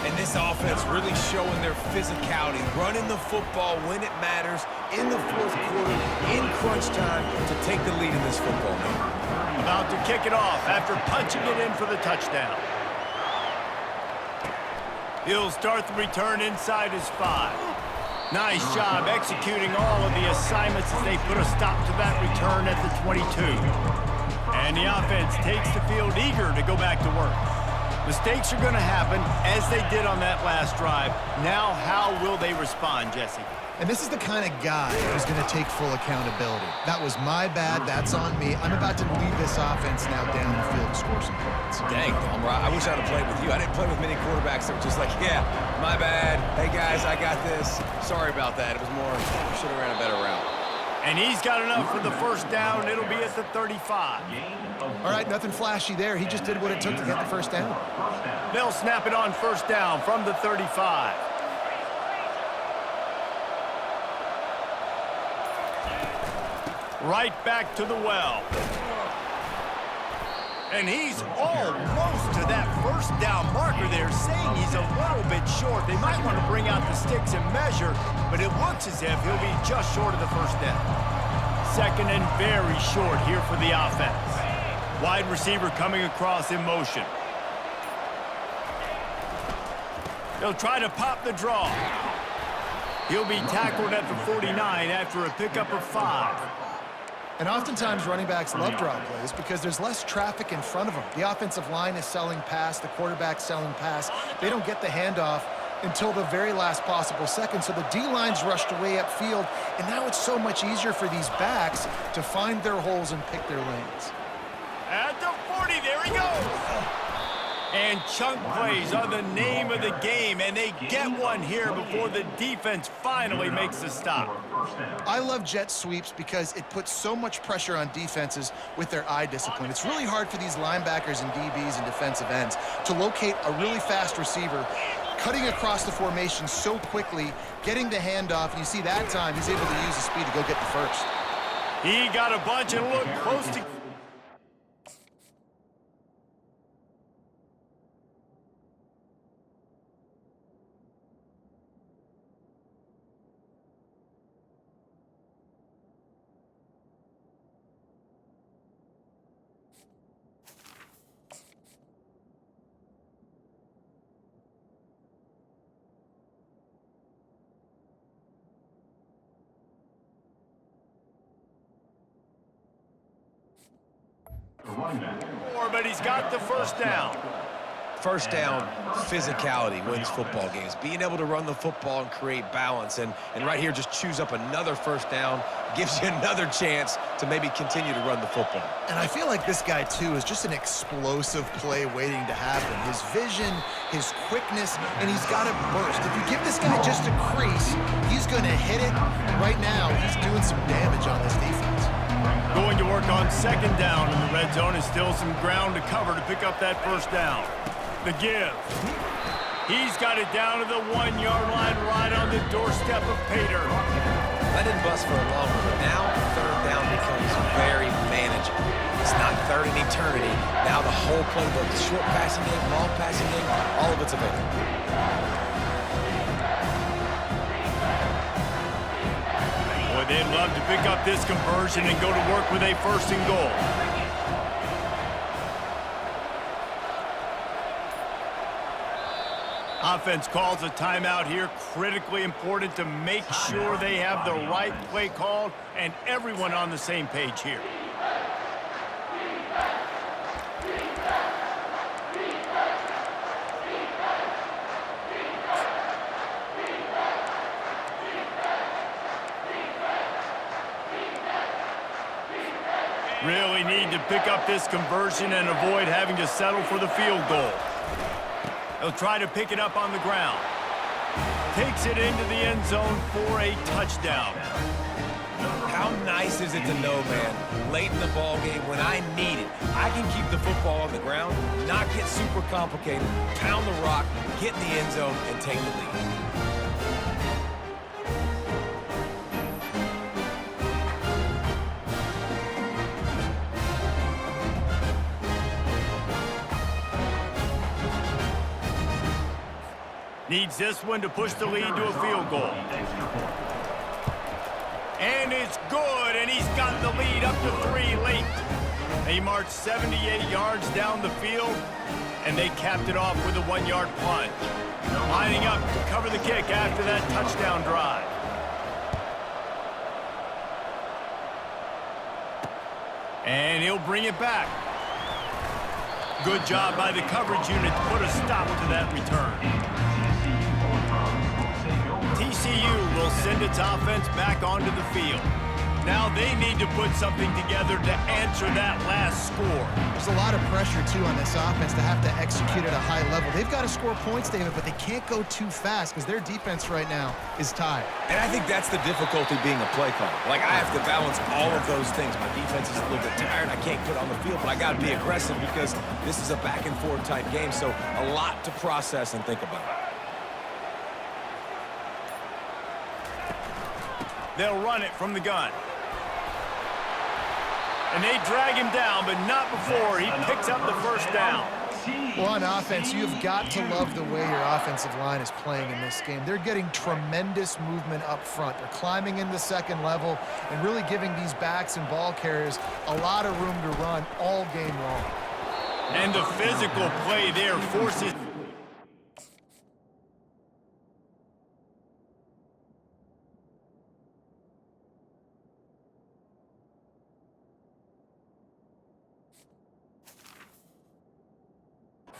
And this offense really showing their physicality, running the football when it matters, in the fourth quarter, in crunch time, to take the lead in this football game.
About to kick it off after punching it in for the touchdown. He'll start the return inside his 5. Nice job executing all of the assignments as they put a stop to that return at the 22. And the offense takes the field eager to go back to work. Mistakes are going to happen, as they did on that last drive. Now, how will they respond, Jesse?
And this is the kind of guy who's going to take full accountability. That was my bad. That's on me. I'm about to lead this offense now down the field and score some points.
Dang, Dom, I wish I'd have played with you. I didn't play with many quarterbacks that were just like, yeah, my bad. Hey, guys, I got this. Sorry about that. It was more, should have ran a better route.
And he's got enough for the first down. It'll be at the 35.
All right, nothing flashy there. He just did what it took to get the first down.
They'll snap it on first down from the 35. Right back to the well. And he's almost to that first down marker there, saying he's a little bit short. They might want to bring out the sticks and measure, but it looks as if he'll be just short of the first down. Second and very short here for the offense. Wide receiver coming across in motion. They'll try to pop the draw. He'll be tackled at the 49 after a pickup of 5.
And oftentimes running backs love draw plays because there's less traffic in front of them. The offensive line is selling pass, the quarterback's selling pass. They don't get the handoff until the very last possible second. So the D-line's rushed away upfield, and now it's so much easier for these backs to find their holes and pick their lanes.
At the 40, there he goes. And chunk plays are the name of the game, and they get one here before the defense finally makes the stop.
I love jet sweeps because it puts so much pressure on defenses with their eye discipline. It's really hard for these linebackers and DBs and defensive ends to locate a really fast receiver, cutting across the formation so quickly, getting the handoff, and you see that time he's able to use the speed to go get the first.
He got a bunch and looked close to... But he's got the first down.
First down, physicality wins football games. Being able to run the football and create balance. And right here, just choose up another first down, gives you another chance to maybe continue to run the football.
And I feel like this guy, too, is just an explosive play waiting to happen. His vision, his quickness, and he's got a burst. If you give this guy just a crease, he's going to hit it. Right now, he's doing some damage on this defense.
Going to work on second down in the red zone, is still some ground to cover to pick up that first down. The give. He's got it down to the 1-yard line right on the doorstep of Pater.
That didn't bust for a long one, but now third down becomes very manageable. It's not third in eternity. Now the whole playbook, the short passing game, long passing game, all of it's available.
Boy, they'd love to pick up this conversion and go to work with a first and goal. Offense calls a timeout here. Critically important to make sure they have the right play called and everyone on the same page here. Really need to pick up this conversion and avoid having to settle for the field goal. He'll try to pick it up on the ground. Takes it into the end zone for a touchdown.
How nice is it to know, man, late in the ball game when I need it, I can keep the football on the ground, not get super complicated, pound the rock, get in the end zone, and take the lead.
Needs this one to push the lead to a field goal. And it's good, and he's got the lead up to 3 late. They He marched 78 yards down the field, and they capped it off with a 1-yard plunge. Lining up to cover the kick after that touchdown drive. And he'll bring it back. Good job by the coverage unit to put a stop to that return. TCU will send its offense back onto the field. Now they need to put something together to answer that last score.
There's a lot of pressure, too, on this offense to have to execute at a high level. They've got to score points, David, but they can't go too fast because their defense right now is tired.
And I think that's the difficulty being a play caller. Like, I have to balance all of those things. My defense is a little bit tired. I can't put on the field, but I got to be aggressive because this is a back-and-forth type game, so a lot to process and think about.
They'll run it from the gun. And they drag him down, but not before he picks up the first down.
Well, on offense, you've got to love the way your offensive line is playing in this game. They're getting tremendous movement up front. They're climbing in the second level and really giving these backs and ball carriers a lot of room to run all game long.
And the physical play there forces...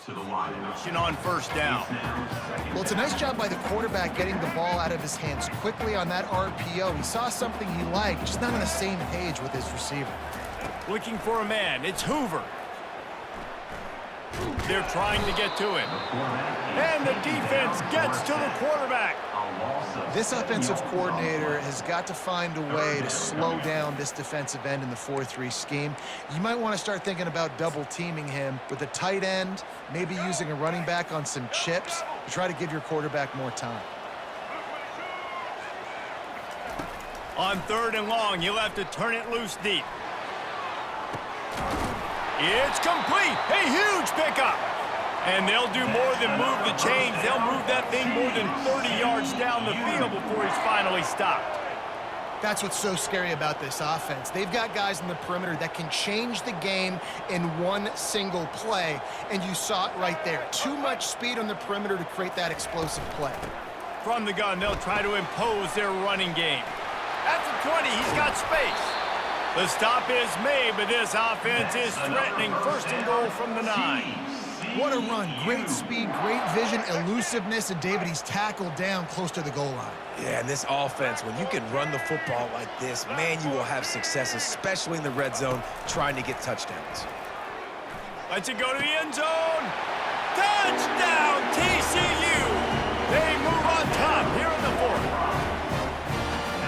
To the line.
on first down.
Well, it's a nice job by the quarterback getting the ball out of his hands quickly on that RPO. He saw something he liked, just not on the same page with his receiver.
Looking for a man. It's Hoover. They're trying to get to him. And the defense gets to the quarterback.
This offensive coordinator has got to find a way to slow down this defensive end in the 4-3 scheme. You might want to start thinking about double-teaming him with a tight end, maybe using a running back on some chips to try to give your quarterback more time.
On 3rd and long, he'll have to turn it loose deep. It's complete. A huge pickup. And they'll do more than move the chains. They'll move that thing more than 30 yards down the field before he's finally stopped.
That's what's so scary about this offense. They've got guys in the perimeter that can change the game in one single play, and you saw it right there. Too much speed on the perimeter to create that explosive play.
From the gun, they'll try to impose their running game. At the 20, he's got space. The stop is made, but this offense is threatening 1st and goal from the 9.
What a run. Great speed, great vision, elusiveness, and David, he's tackled down close to the goal line.
Yeah, and this offense, when you can run the football like this, man, you will have success, especially in the red zone, trying to get touchdowns.
Lets it go to the end zone. Touchdown, TCU! They move on top here in the 4th.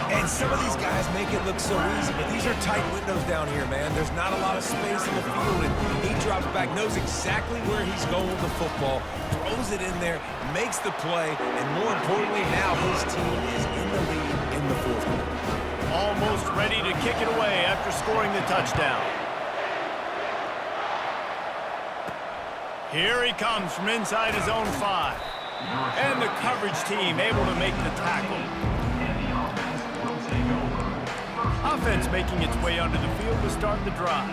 And some of these guys make it look so easy, but these are tight windows down here, man. There's not a lot of space in the field, and he drops back, knows exactly where he's going with the football, throws it in there, makes the play, and more importantly, now his team is in the lead in the 4th quarter.
Almost ready to kick it away after scoring the touchdown. Here he comes from inside his own 5. And the coverage team able to make the tackle. Offense making its way onto the field to start the drive.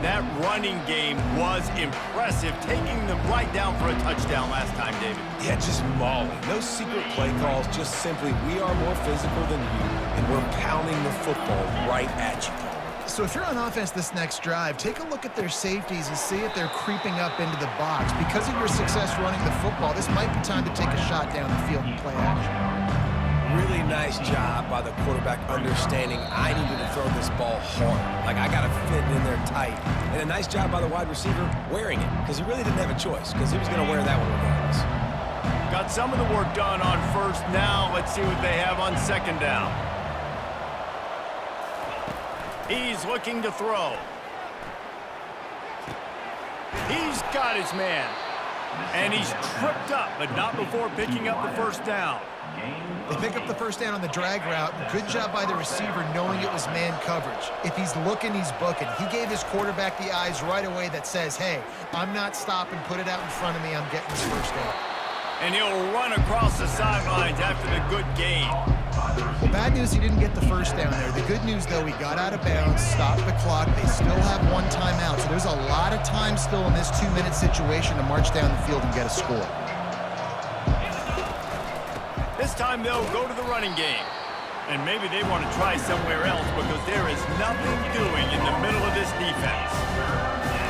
That running game was impressive, taking them right down for a touchdown last time, David.
Yeah, just mauling. No secret play calls, just simply, we are more physical than you, and we're pounding the football right at you.
So if you're on offense this next drive, take a look at their safeties and see if they're creeping up into the box. Because of your success running the football, this might be time to take a shot down the field and play action.
Really nice job by the quarterback understanding I needed to throw this ball hard. Like, I got to fit in there tight. And a nice job by the wide receiver wearing it, because he really didn't have a choice, because he was going to wear that one regardless.
Got some of the work done on 1st. Now let's see what they have on 2nd down. He's looking to throw. He's got his man. And he's tripped up, but not before picking up the 1st down.
They pick up the 1st down on the drag route. Good job by the receiver knowing it was man coverage. If he's looking, he's booking. He gave his quarterback the eyes right away that says, hey, I'm not stopping, put it out in front of me, I'm getting this 1st down.
And he'll run across the sidelines after the good gain.
by the
Well,
receiver.
bad news, he didn't get the first down there. The good news, though, he got out of bounds, stopped the clock. They still have one timeout, so there's a lot of time still in this 2-minute situation to march down the field and get a score.
This time they'll go to the running game. And maybe they want to try somewhere else because there is nothing doing in the middle of this defense.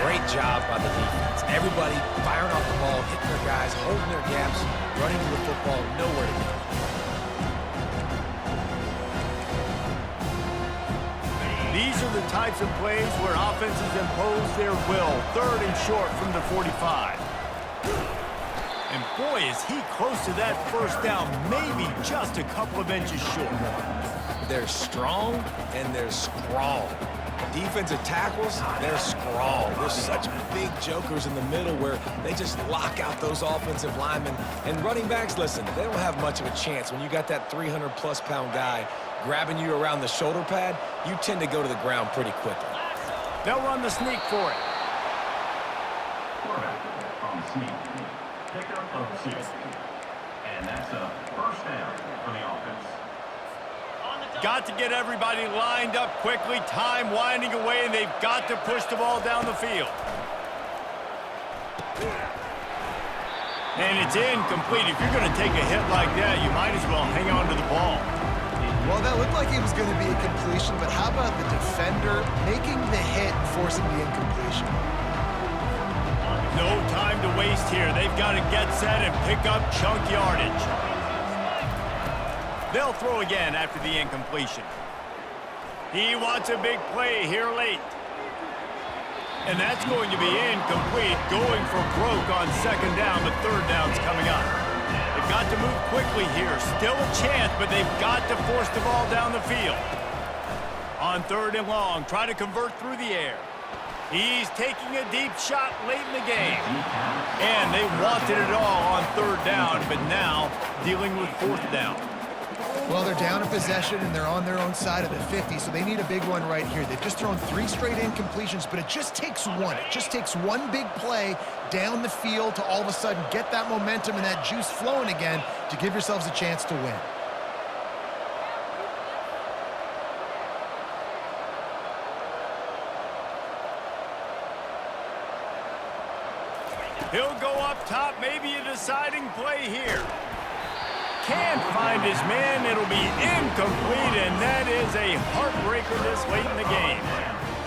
Great job by the defense. Everybody firing off the ball, hitting their guys, holding their gaps, running to the football, nowhere to go.
These are the types of plays where offenses impose their will. 3rd and short from the 45. And boy, is he close to that first down, maybe just a couple of inches short.
They're strong and they're scrawl. Defensive tackles, they're scrawl. They're such big jokers in the middle where they just lock out those offensive linemen. And running backs, listen, they don't have much of a chance. When you got that 300-plus pound guy grabbing you around the shoulder pad, you tend to go to the ground pretty quickly.
They'll run the sneak for it.
Quarterback on the sneak. Pickup of 6. And that's a first down for the offense.
Got to get everybody lined up quickly. Time winding away, and they've got to push the ball down the field. And it's incomplete. If you're going to take a hit like that, you might as well hang on to the ball.
Well, that looked like it was going to be a completion, but how about the defender making the hit, forcing the incompletion?
No time to waste here. They've got to get set and pick up chunk yardage. They'll throw again after the incompletion. He wants a big play here late. And that's going to be incomplete, going for broke on 2nd down, but 3rd down's coming up. They've got to move quickly here. Still a chance, but they've got to force the ball down the field. On 3rd and long, try to convert through the air. He's taking a deep shot late in the game. And they wanted it all on 3rd down, but now dealing with 4th down.
Well, they're down a possession, and they're on their own side of the 50, so they need a big one right here. They've just thrown 3 straight incompletions, but it just takes one. It just takes one big play down the field to all of a sudden get that momentum and that juice flowing again to give yourselves a chance to win.
He'll go up top, maybe a deciding play here. Can't find his man. It'll be incomplete, and that is a heartbreaker this late in the game.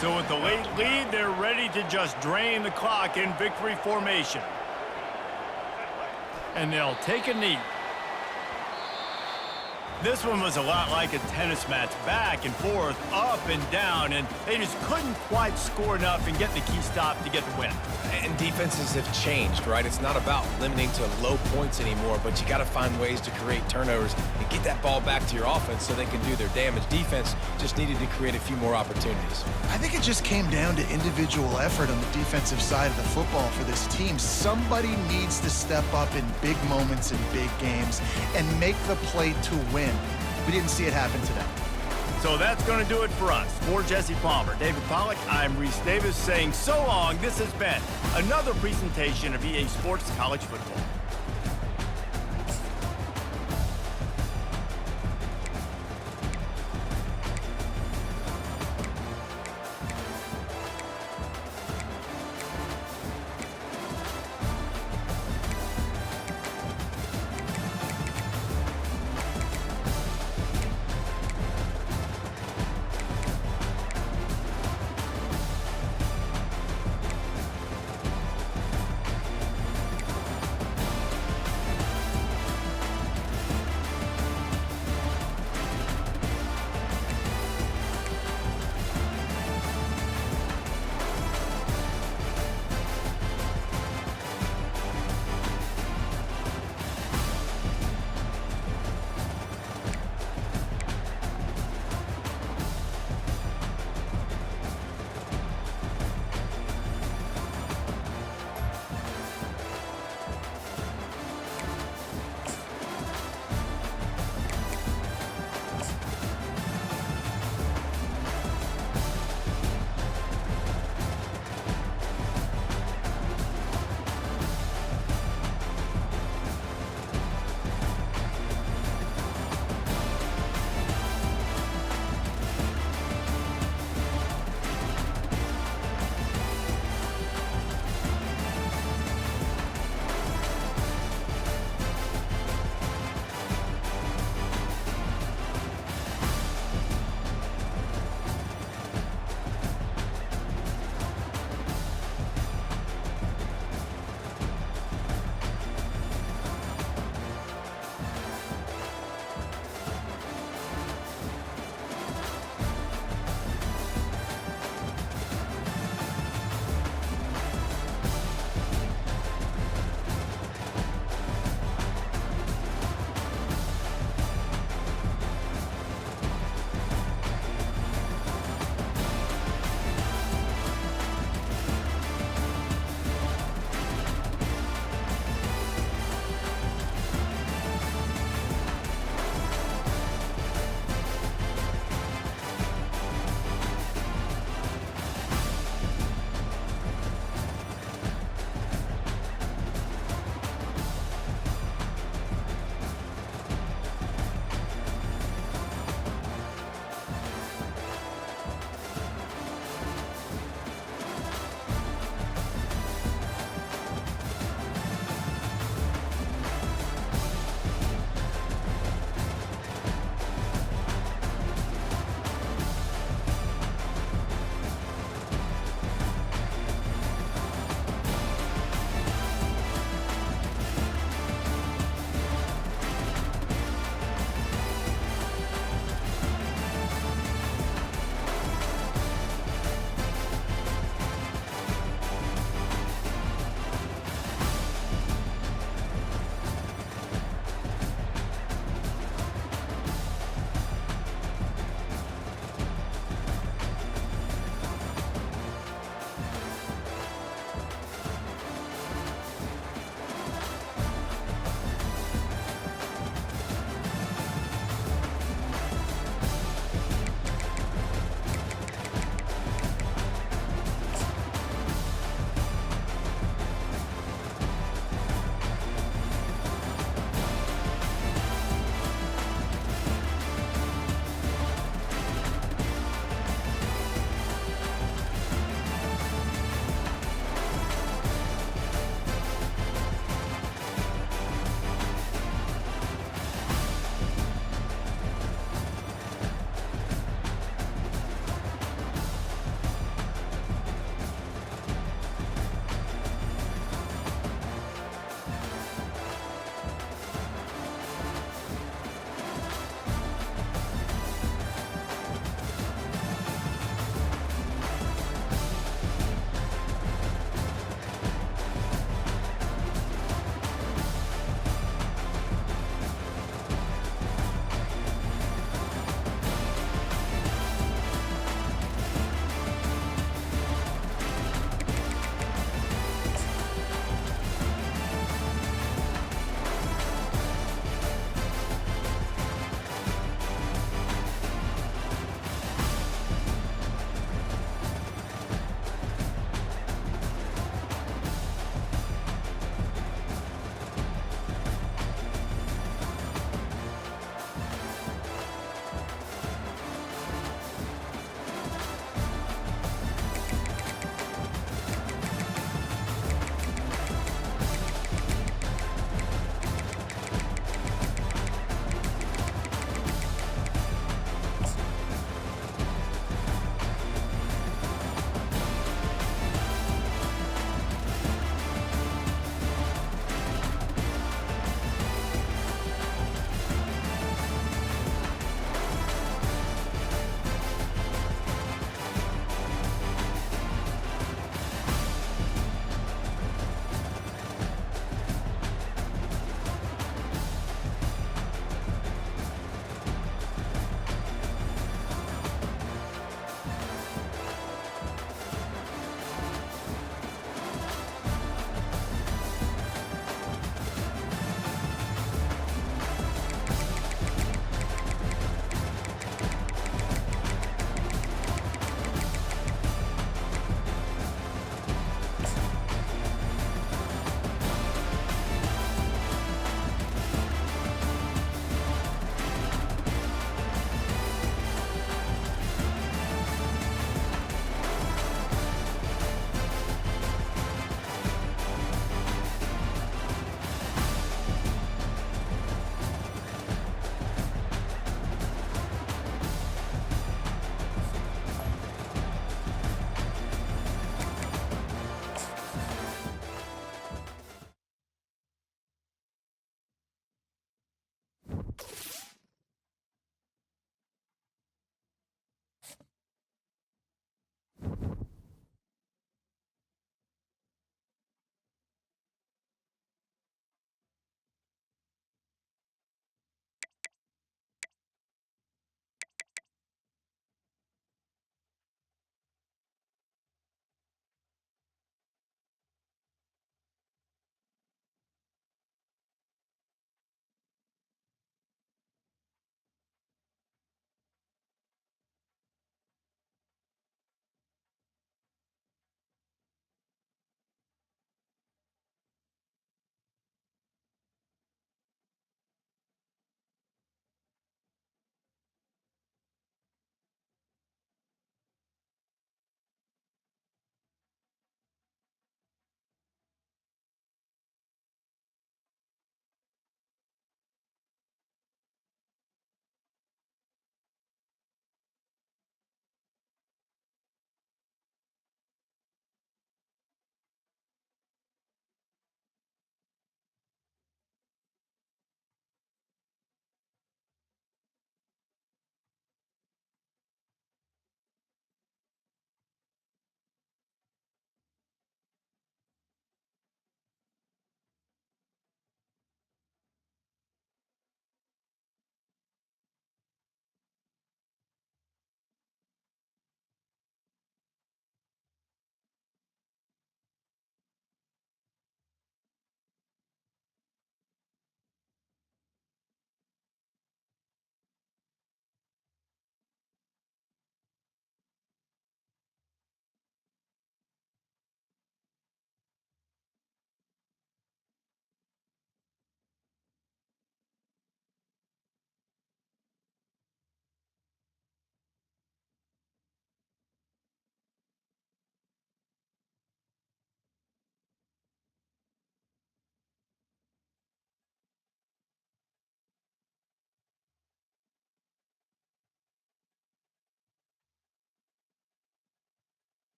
So with the late lead, they're ready to just drain the clock in victory formation. And they'll take a knee. This one was a lot like a tennis match, back and forth, up and down, and they just couldn't quite score enough and get the key stop to get the win.
And defenses have changed, right? It's not about limiting to low points anymore, but you got to find ways to create turnovers and get that ball back to your offense so they can do their damage. Defense just needed to create a few more opportunities.
I think it just came down to individual effort on the defensive side of the football for this team. Somebody needs to step up in big moments in big games and make the play to win. We didn't see it happen today.
So that's going to do it for us. For Jesse Palmer, David Pollack, I'm Reese Davis saying so long. This has been another presentation of EA Sports College Football.